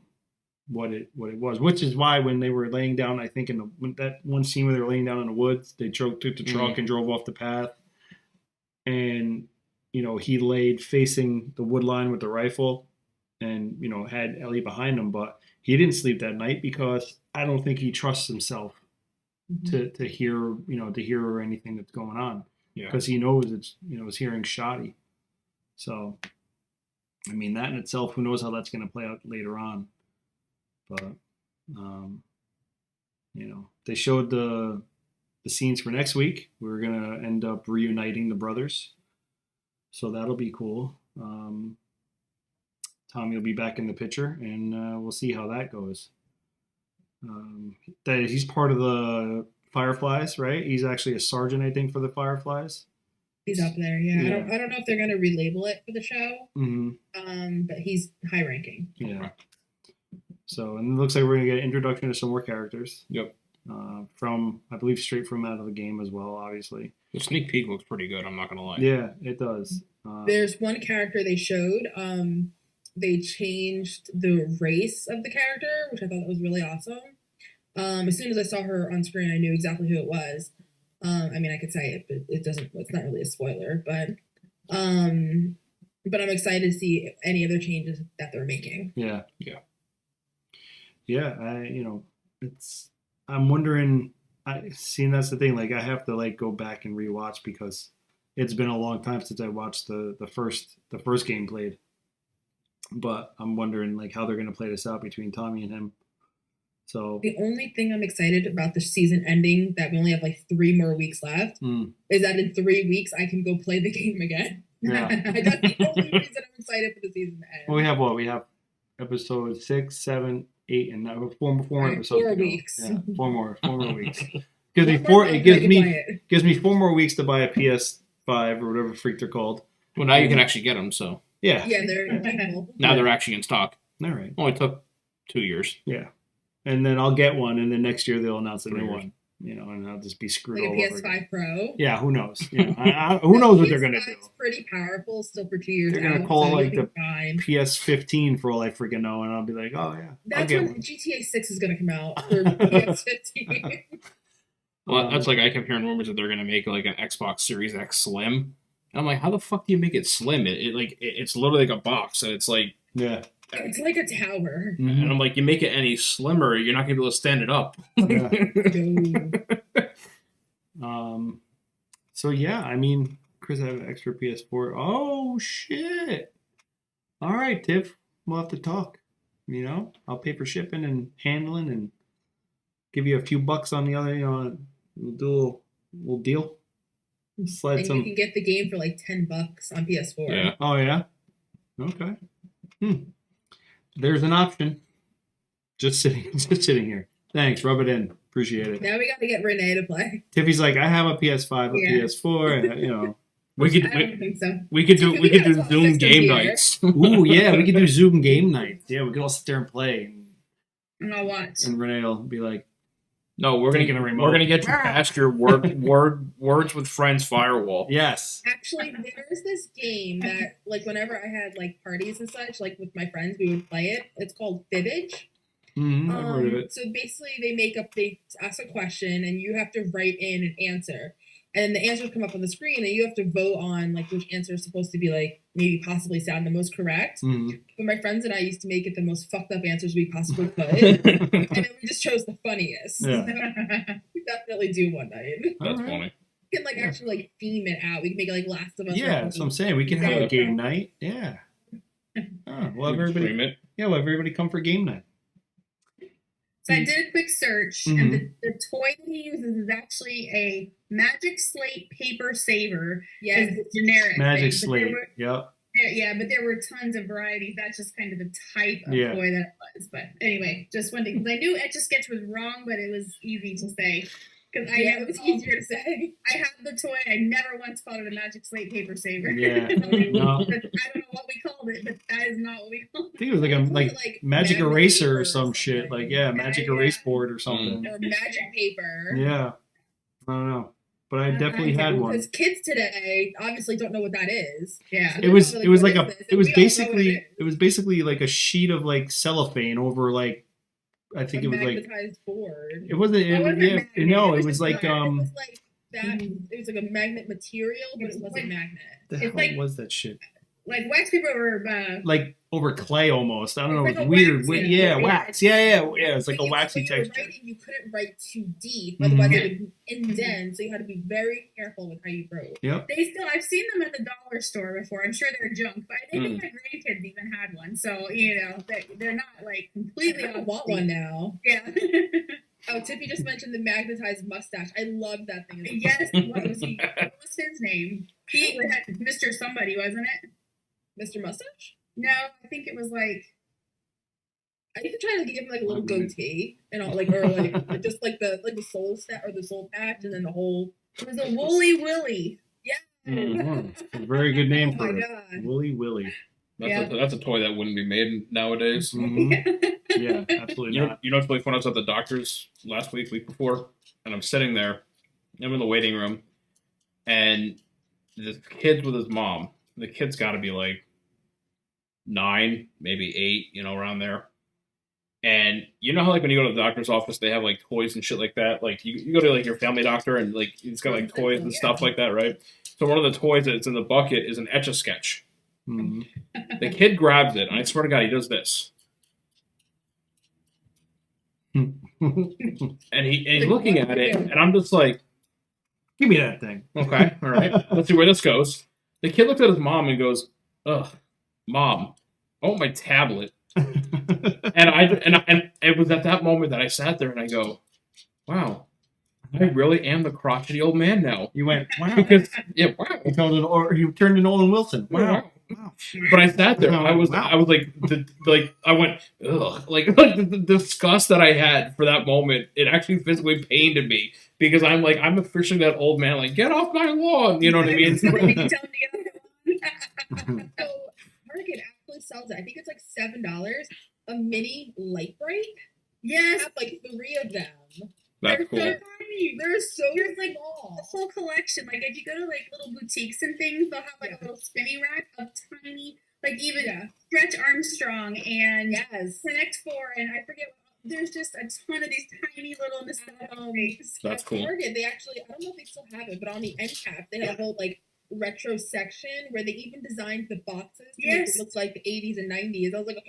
what it was, which is why when they were laying down, I think when that one scene where they were laying down in the woods, they took the truck and drove off the path, and you know, he laid facing the wood line with the rifle, and you know, had Ellie behind him, but he didn't sleep that night because I don't think he trusts himself to hear anything that's going on. Yeah. Because he knows his hearing's shoddy. So, I mean, that in itself, who knows how that's going to play out later on. But, you know, they showed the scenes for next week. We're going to end up reuniting the brothers. So that'll be cool. Tommy will be back in the picture, and we'll see how that goes. That he's part of the Fireflies, right? He's actually a sergeant, I think, for the Fireflies. He's up there, yeah. I don't know if they're gonna relabel it for the show. Mm-hmm. But he's high ranking. Yeah. So, and it looks like we're gonna get an introduction to some more characters. Yep. From, I believe, straight from out of the game as well, obviously. The sneak peek looks pretty good, I'm not gonna lie. Yeah, it does. There's one character they showed. They changed the race of the character, which I thought was really awesome. As soon as I saw her on screen, I knew exactly who it was. I mean, I could say it, but it's not really a spoiler. But I'm excited to see any other changes that they're making. Yeah. Yeah. Yeah. I'm wondering. That's the thing. Like, I have to go back and rewatch because it's been a long time since I watched the first game played. But I'm wondering how they're going to play this out between Tommy and him. So the only thing I'm excited about the season ending, that we only have 3 more weeks left, is that in 3 weeks I can go play the game again. Yeah. That's the only reason I'm excited for the season to end. Well, we have what? We have episode 6, 7, 8, and now 4 more episodes. 4 weeks. Yeah, 4 more weeks. Gives me 4 more weeks to buy a PS5 or whatever freak they're called. Well, now you can actually get them, so. Yeah. Yeah, they're now they're actually in stock. All right. Only took 2 years. Yeah. And then I'll get one, and then next year they'll announce a new one. And I'll just be screwed like all a over PS5 again. Pro. Yeah, who knows? Who knows what they're gonna do? It's pretty powerful still for 2 years. They're gonna call it the fine. PS15 for all I freaking know, and I'll be like, oh yeah. That's when GTA 6 is gonna come out for PS15. Well, that's I kept hearing rumors that they're gonna make an Xbox Series X Slim, And I'm like, how the fuck do you make it slim? It's literally like a box, and it's like, Yeah. It's like a tower. and I'm like, you make it any slimmer, you're not gonna be able to stand it up. Yeah. No. So yeah, I mean, Chris, I have an extra PS4. Oh shit! All right, Tiff, we'll have to talk. You know, I'll pay for shipping and handling, and give you a few bucks on the other. You know, we'll do a little deal. Slide And some. you can get the game for like $10 on PS4. Yeah. Oh yeah. Okay. There's an option. Just sitting here. Thanks. Rub it in. Appreciate it. Now we got to get Renee to play. Tiffy's like, I have a PS5, a Yeah. PS4, and, you know. We I could don't think so. we could do Yeah, Zoom fix game them here. nights. Ooh, yeah, we could do Zoom game night. Yeah, we could all sit there and play, And I'll watch. and Renee will be like, No, we're Taking a remote. we're gonna get you past your words with friends firewall. yes. Actually, there's this game that, like, whenever I had, like, parties and such, like, with my friends, we would play it. It's called Fibbage. I've heard of it. So basically, they ask a question, and you have to write in an answer. And the answers come up on the screen, and you have to vote on, like, which answer is supposed to be, like, maybe possibly sound the most correct. Mhm. But my friends and I used to make it the most fucked up answers we possibly could. And then we just chose the funniest. Yeah. We definitely do one night. We That's Alright. funny. can, like, actually, like, theme it out. We can make it, like, Last of Us. Yeah, that's what I'm saying. We can have a Yeah. game night. Yeah. Oh, we'll have everybody. Stream it. Yeah, we'll have everybody come for game night. So I did a quick search, and the toy that he uses is actually a Magic Slate paper saver. Yes. Is the generic Magic thing. slate. Yep. But there were tons of varieties. That's just kind of the type of Yeah. toy that it was. But anyway, just one thing, because I knew Etch a Sketch was wrong, but it was easy to say. Because Yeah, it was easier to say. I have the toy. I never once called it a Magic Slate paper saver. Yeah. I don't No. know what we called it, but that is not what we called I think it was like a like magic eraser or some shit. Like magic erase board or something. Or magic paper. Yeah. I don't know. But I definitely had one. Because kids today obviously don't know what that is. Yeah. It was Like, it was what like is a this? it was And we all know what basically it it was basically like a sheet of like cellophane over like I think A it was like magnetized board. it wasn't It wasn't yeah magnet, no it it was was just like It was like that. It was like a magnet material, but It's it wasn't like- magnet. the it's hell like- was that shit Like wax paper or like over clay almost. I don't know. It's It like was a weird. wax, Yeah, yeah. wax. Yeah. It's like But a waxy when you were texture. writing, you couldn't write too deep, Mhm. otherwise it would indent. So you had to be very careful with how you wrote. Yep. I've seen them at the dollar store before. I'm sure they're junk, but I think my grandkids even had one. So, they're not like completely I off. want one now. Yeah. Oh, Tippy just mentioned the magnetized mustache. I love that thing. Yes. What was his name? He had Mr. Somebody, wasn't it? Mr. Mustache? No, I think it was like I used to try to give him like a little goatee and all, like, or like just like the soul set or the soul patch, and then the whole. it was a Woolly Willy. Mhm. It's a very good name Oh for my it. god! Willy Willy. That's a toy that wouldn't be made nowadays. Mhm. Yeah, absolutely not. You know what's really fun? I was at the doctor's last week before, and I'm sitting there. I'm in the waiting room, and this kid's with his mom. The kid's got to be like 9, maybe 8, around there. And you know how like when you go to the doctor's office, they have like toys and shit like that. Like you go to like your family doctor, and like he's got like toys and stuff like that, right? So one of the toys that's in the bucket is an Etch-a-Sketch. Mhm. The kid grabs it, and I swear to God, he does this. And he's looking at it, and I'm just like, Give me that thing. okay, all right, let's see where this goes. The kid looks at his mom and goes, "Ugh, Mom, I want my tablet." And it was at that moment that I sat there and I go, "Wow, I really am the crotchety old man now." You went, wow. Because wow. You turned into Owen Wilson. Wow. But I sat there. Wow. I was like, I went, ugh, like the disgust that I had for that moment. It actually physically pained me because I'm officially that old man. Like, get off my lawn. You know what I mean? Somebody can tell me to get off the lawn. So Target actually sells it. I think it's like $7. A mini light bright. Yes. I have like 3 of them. That's They're cool. so tiny. They're so There's like small. a whole collection. Like if you go to like little boutiques and things, they'll have like a little spinny rack of tiny, like even Stretch Armstrong and Yes. Connect Four, and I forget. There's just a ton of these tiny little nostalgic things. That's At cool. Target, they actually, I don't know if they still have it, but on the end cap, they have a whole like retro section where they even designed the boxes to make Yes. it look like the 80s and 90s. I was like,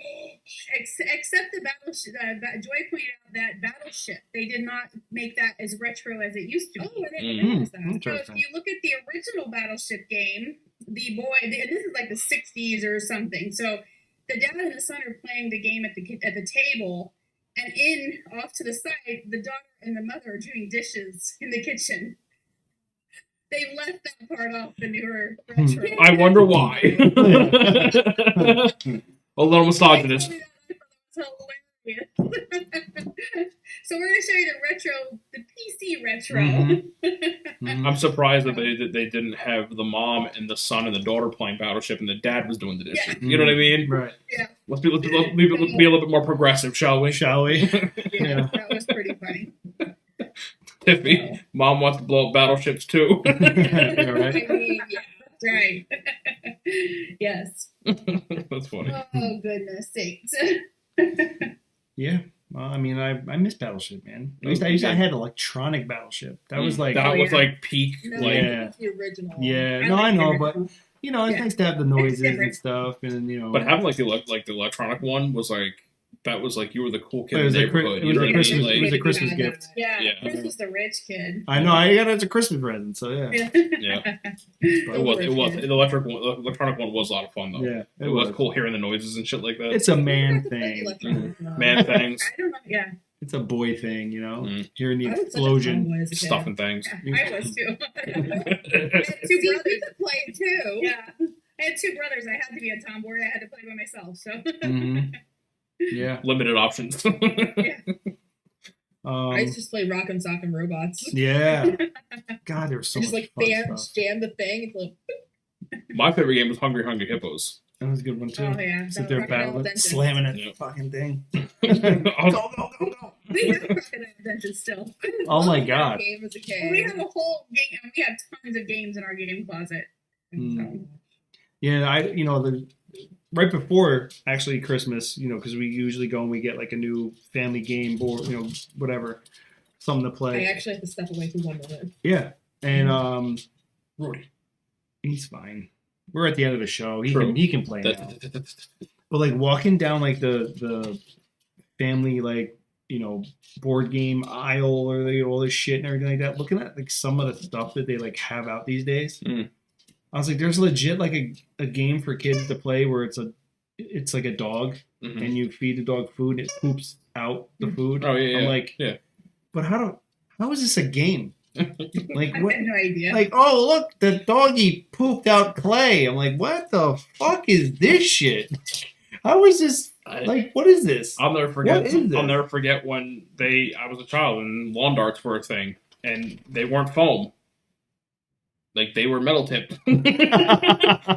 Except the battleship. Joy pointed out that Battleship, they did not make that as retro as it used to be. oh, I didn't Mm. realize that. So if Interesting. you look at the original Battleship game, and this is like the 60s or something. So the dad and the son are playing the game at the table, and off to the side, the daughter and the mother are doing dishes in the kitchen. They left that part off the newer retro. I wonder why. A little misogynist. They told me that. I thought that was hilarious. So we're gonna show you the PC retro. Mhm. I'm surprised that they didn't have the mom and the son and the daughter playing Battleship and the dad was doing the dishes. Yeah. You know what I mean? Right. Let's be a little bit more progressive, shall we? Shall we? Yeah. That was pretty funny. Tiffy, mom wants to blow up battleships too. Yeah, right. I mean, yeah, right. Yes. That's funny. Oh goodness sakes. Yeah. Well, I mean, I miss Battleship, man. I had electronic Battleship. That was like, that was yeah. like peak. No, Like Yeah. it's the original. yeah. I No, I like know, the but original. you know, it's Yeah. nice to have the noises and different. stuff, and you know. but having like the electronic one was like that was like you were the cool kid It in was the a neighborhood. it You was know a what I Christmas. mean? It was a Like, Christmas Yeah. gift. Yeah, Yeah. Chris was the rich kid. I know. I got it as a Christmas present, so yeah. yeah, it was. The electronic one was a lot of fun though. Yeah, It was cool hearing the noises and shit like that. It's a man Play thing. electronic one. Man things, I don't know. Yeah, It's a boy thing, you know. Mm. Hearing the I was such a explosion. tomboy as a kid. stuffing things. I was too. I had two See, we brothers. could play it too. Yeah, I had two brothers. I had to be a tomboy. I had to play by myself. So Mhm. Yeah. Limited options. I used to just play Rock and Sock and Robots. Yeah. God, there was so just much like fun stuff. jam the thing. It's like, My favorite game was Hungry Hungry Hippos. That was a good one too. oh yeah, Sit there Rock and Roll battling, Dungeons. slamming it, Yeah. fucking thing. I was- Go. we have Crocodile Dungeons still. Oh my that God. game as a kid. We have a whole game. We have tons of games in our game closet. Mm. Yeah, right before actually Christmas, you know, because we usually go and we get like a new family game board, you know, whatever, something to I play. actually have to step away for 1 minute. Yeah, and Rory. he's fine. We're at the end of the show. True. He can play now. But like walking down like the family like you know board game aisle or like, all this shit and everything like that, looking at like some of the stuff that they like have out these days, Mm. I was like, there's legit like a game for kids to play where it's like a dog Mhm. and you feed the dog food and it poops out the food. Oh yeah, I'm yeah. like, yeah. but how is this a game? Like I what? have no idea. Like, oh look, the doggy pooped out clay. I'm like, what the fuck is this shit? How is this? Like, what is this? I'll never forget. What is this? I'll never forget when I was a child and lawn darts were a thing, and they weren't foam. Like they were metal tipped.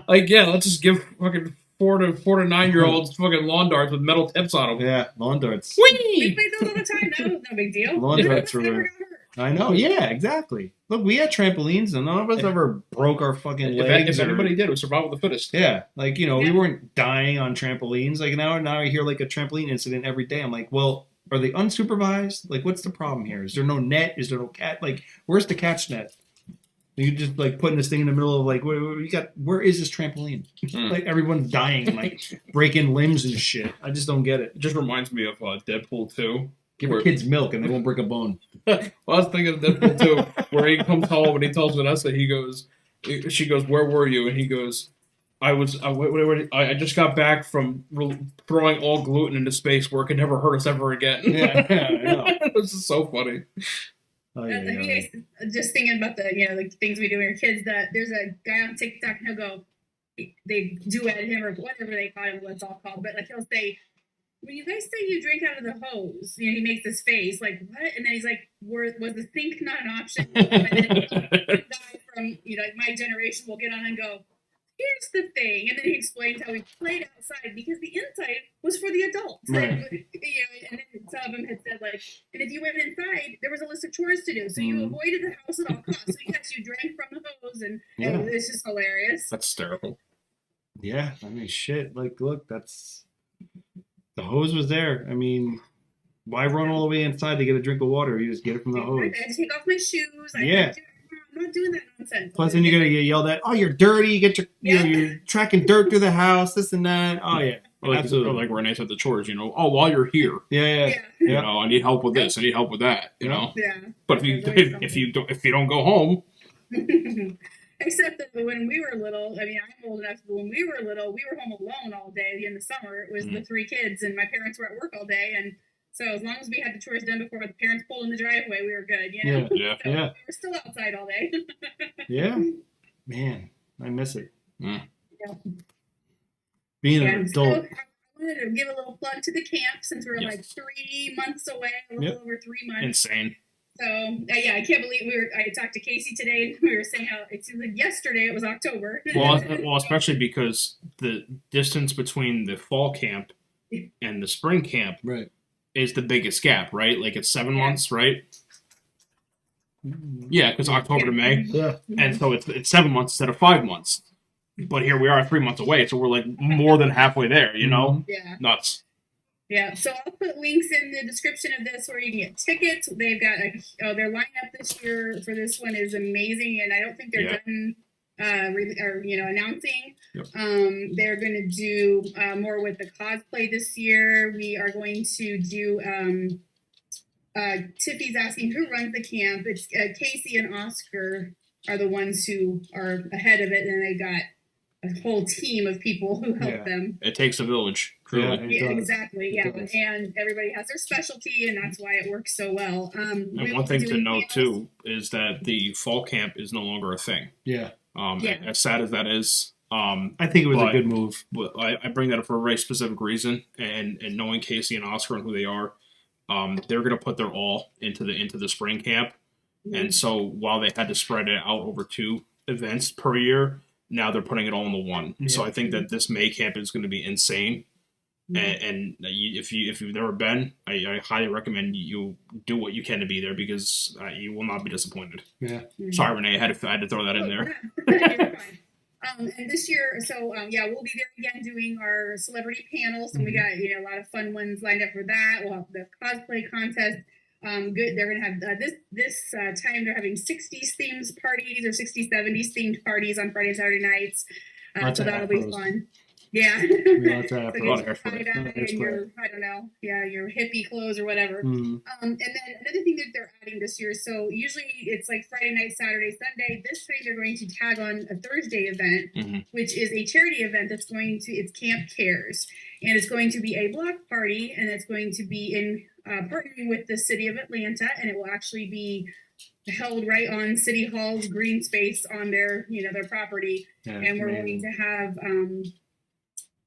Like yeah, let's just give fucking 4 to 9-year-olds fucking lawn darts with metal tips on them. Yeah, lawn darts. We Whee! played those all the time. That was no big deal. Lawn darts were- Never got hurt. I know. Yeah, exactly. Look, we had trampolines, and none of us ever broke our fucking legs. If or- anybody did, it was survival of the fittest. yeah, like you know, we Yeah. weren't dying on trampolines. Like now I hear like a trampoline incident every day. I'm like, well, are they unsupervised? Like, what's the problem here? Is there no net? Is there no cat? Like, where's the catch net? You just like putting this thing in the middle of like, where is this trampoline? Mm. Like everyone's dying, like breaking limbs and shit. I just don't get it. It just reminds me of Deadpool 2. Give your kids milk and they won't break a bone. Well, I was thinking of Deadpool 2, where he comes home and he tells Vanessa, she goes, "Where were you?" And he goes, I just got back from throwing all gluten into space where it could never hurt us ever again. Yeah, I know. This is so funny. Oh, yeah, You yeah. guys, just thinking about the the things we do when we're kids. That there's a guy on TikTok and he'll go, they duet him or whatever they call him, what it's all called. But like he'll say, when you guys say you drink out of the hose, he makes this face like what? And then he's like, was the sink not an option? And then a guy from like my generation will get on and go, here's the thing, and then he explains how he played outside because the inside was for the adults. Right. And then some of them had said like, and if you went inside, there was a list of chores to do, so you avoided the house at all costs. So yes, you drank from the hose, and it's just hilarious. That's hysterical. Yeah, I mean, shit. Like, look, the hose was there. I mean, why run all the way inside to get a drink of water? You just get it from the hose. I had to take off my shoes. Yeah. I'm not stop doing that nonsense. Plus, then you're gonna get yelled at. Oh, you're dirty. You get your, you're tracking dirt through the house. This and that. Oh yeah, Or like, absolutely. or like Renee said, the chores. Oh, while you're here, Yeah. you know, I need help with this. I need help with that. You know. Yeah. But if you don't go home, Except that when we were little, I mean, I'm old enough, but when we were little, we were home alone all day in the summer. It was the 3 kids, and my parents were at work all day. And so as long as we had the chores done before the parents pulled in the driveway, we were good, you know? Yeah. So we were still outside all day. Yeah. Man, I miss it. Mm. Yeah. Being an And adult. so I wanted to give a little plug to the camp since we're like 3 months away, a little over 3 months. insane. So yeah, I can't believe I talked to Casey today, and we were saying how it seems like yesterday it was October. Well, especially because the distance between the fall camp and the spring camp Right. is the biggest gap, right? Like it's 7 months, right? Yeah, because October to May, Yeah. and so it's 7 months instead of 5 months. But here we are 3 months away, so we're like more than halfway there. You know, Yeah. nuts. Yeah, so I'll put links in the description of this where you can get tickets. They've got their lineup this year for this one is amazing, and I don't think they're done announcing. Yep. They're going to do more with the cosplay this year. We are going to do. Tiffy's asking who runs the camp. It's Casey and Oscar are the ones who are ahead of it, and they got a whole team of people who help them. It takes a village, truly. Yeah, exactly. Yeah, It does. and everybody has their specialty, and that's why it works so well. And one thing to note too is that the fall camp is no longer a thing. Yeah. As sad as that is, I think it was a but- good move. but I bring that up for a very specific reason, and knowing Casey and Oscar and who they are, they're going to put their all into the spring camp, and so while they had to spread it out over 2 events per year, now they're putting it all into one. Yeah. So I think that this May camp is going to be insane. And if you've never been, I highly recommend you do what you can to be there because you will not be disappointed. Yeah. Sorry, Renee, I had to throw that in there. You're fine. And this year, we'll be there again doing our celebrity panels, and we got a lot of fun ones lined up for that. We'll have the cosplay contest. Good. They're gonna have this time. They're having 60s themed parties or 60s 70s themed parties on Friday and Saturday nights. So that'll be fun. Yeah. Lots of So afros. get your tie-dye and your your hippie clothes or whatever. Mhm. And then another thing that they're adding this year, so usually it's like Friday night, Saturday, Sunday. This time they're going to tag on a Thursday event, which is a charity event that's it's Camp Cares. And it's going to be a block party, and it's going to be in partnering with the city of Atlanta, and it will actually be held right on City Hall's green space on their property. Yeah, And we're amazing. going to have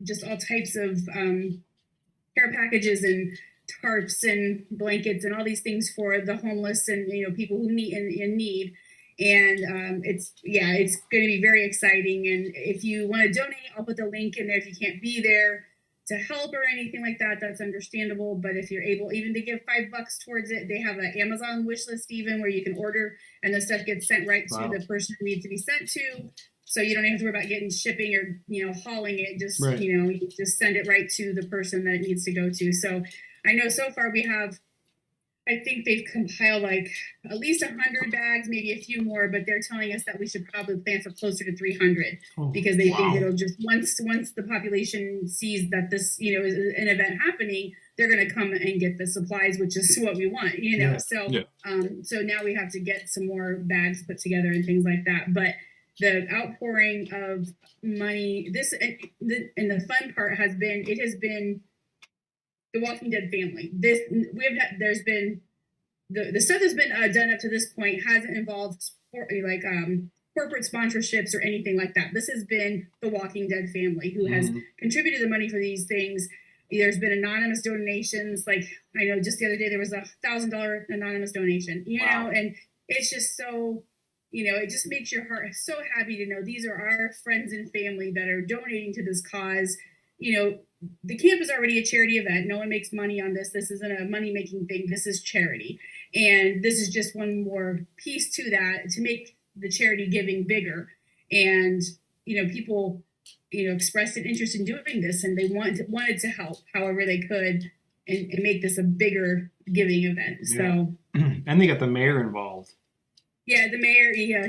just all types of care packages and tarps and blankets and all these things for the homeless and people who need in need. And it's going to be very exciting. And if you want to donate, I'll put the link in there. If you can't be there to help or anything like that, that's understandable. But if you're able even to give $5 towards it, they have an Amazon wish list even where you can order and the stuff gets sent right to the person who needs to be sent to. So you don't have to worry about getting shipping or hauling it. Just Right. you just send it right to the person that it needs to go to. So I know so far we have, I think they've compiled like at least 100 bags, maybe a few more, but they're telling us that we should probably plan for closer to 300 because they think it'll just once the population sees that this is an event happening, they're going to come and get the supplies, which is what we want, Yeah. So Yeah. so now we have to get some more bags put together and things like that, but the outpouring of money, and the fun part has been the Walking Dead family. There's been the stuff that's been done up to this point hasn't involved corporate sponsorships or anything like that. This has been the Walking Dead family who has contributed the money for these things. There's been anonymous donations. Like I know just the other day there was a $1,000 anonymous donation. And it's just so. It just makes your heart so happy to know these are our friends and family that are donating to this cause. The camp is already a charity event. No one makes money on this. This isn't a money-making thing. This is charity. And this is just one more piece to that to make the charity giving bigger. And, people, expressed an interest in doing this and they wanted to help however they could and make this a bigger giving event. Yeah. So, And they got the mayor involved. Yeah, the mayor. Yeah,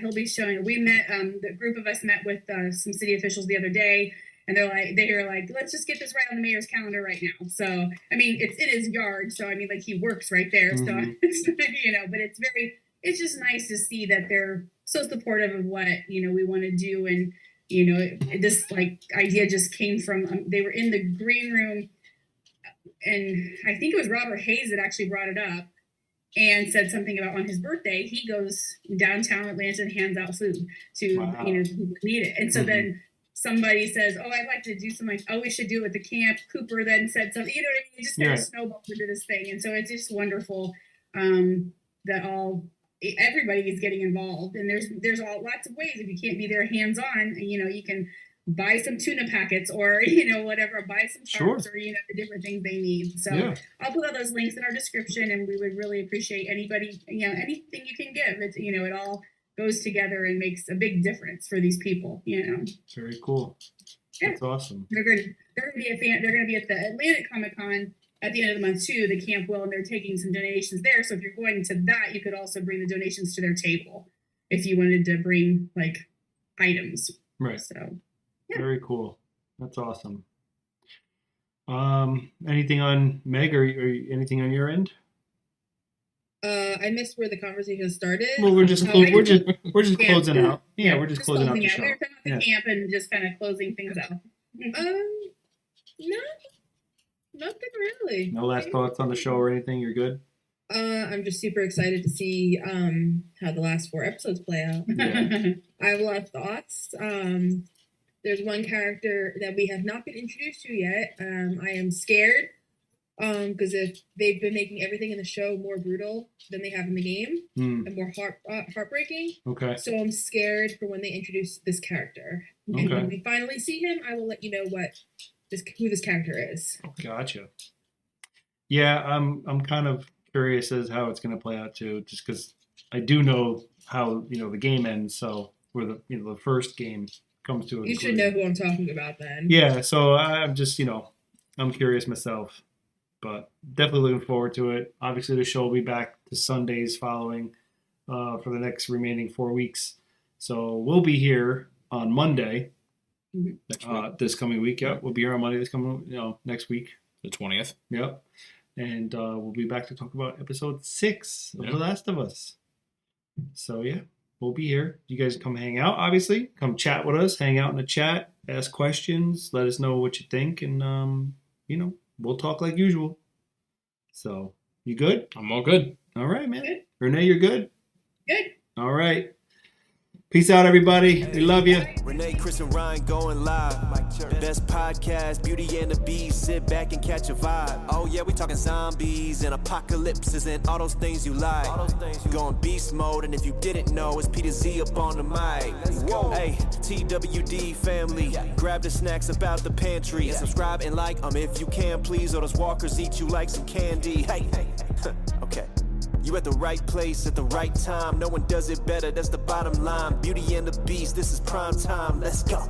he'll be showing. We met. The group of us met with some city officials the other day, and they're like, let's just get this right on the mayor's calendar right now. So I mean, it's in his yard, so I mean, like he works right there. So it's, but it's just nice to see that they're so supportive of what we want to do, and this like idea just came from. They were in the green room, and I think it was Robert Hayes that actually brought it up. And said something about on his birthday, he goes downtown Atlanta and hands out food to people who need it. And so then somebody says, "Oh, I'd like to do something. Oh, we should do it with the camp." Cooper then said something. You know what I mean? Just kind of snowballed into this thing, and so it's just wonderful that everybody is getting involved. And there's lots of ways. If you can't be there hands on, you can buy some tuna packets or whatever, buy some tarps or the different things they need. So I'll put all those links in our description, and we would really appreciate anybody, anything you can give. It's it all goes together and makes a big difference for these people. Very cool. That's awesome. They're going to be They're going to be at the Atlantic Comic-Con at the end of the month too. The Camp will, and they're taking some donations there. So if you're going to that, you could also bring the donations to their table if you wanted to bring like items. Right. So. Yeah. Very cool. That's awesome. Anything on Meg or anything on your end? I missed where the conversation started. Well, we're just closing out. Yeah, we're just closing out the show. We're talking about the camp and just kind of closing things out. No, nothing really. No last thoughts on the show or anything? You're good? I'm just super excited to see how the last 4 episodes play out. Yeah. I have a lot of thoughts. There's one character that we have not been introduced to yet. I am scared because if they've been making everything in the show more brutal than they have in the game and more heartbreaking. Okay. So I'm scared for when they introduce this character. And when we finally see him, I will let you know who this character is. Gotcha. Yeah, I'm kind of curious as how it's going to play out too, just because I do know how the game ends. So where the first game comes to a You should know who I'm talking about then. Yeah, so I'm just I'm curious myself, but definitely looking forward to it. Obviously, the show will be back to Sundays following for the next remaining 4 weeks. So we'll be here on Monday this coming week. Yep, we'll be here on Monday this coming next week, the 20th. Yep, and we'll be back to talk about episode 6 of The Last of Us. So yeah. We'll be here. You guys come hang out, obviously. Come chat with us. Hang out in the chat. Ask questions. Let us know what you think. And, we'll talk like usual. So, you good? I'm all good. All right, man. Good. Renee, you're good? Good. All right. Peace out, everybody. We love you. Renee, Chris, and Ryan going live. The best podcast, Beauty and the Beast. Sit back and catch a vibe. Oh yeah, we talking zombies and apocalypses and all those things you like. Going beast mode, and if you didn't know, it's Peter Z up on the mic. Whoa. Hey, TWD family, grab the snacks about the pantry and subscribe and like if you can, please. Or those walkers eat you like some candy. Hey, okay. You at the right place at the right time. No one does it better, that's the bottom line. Beauty and the Beast, this is prime time. Let's go.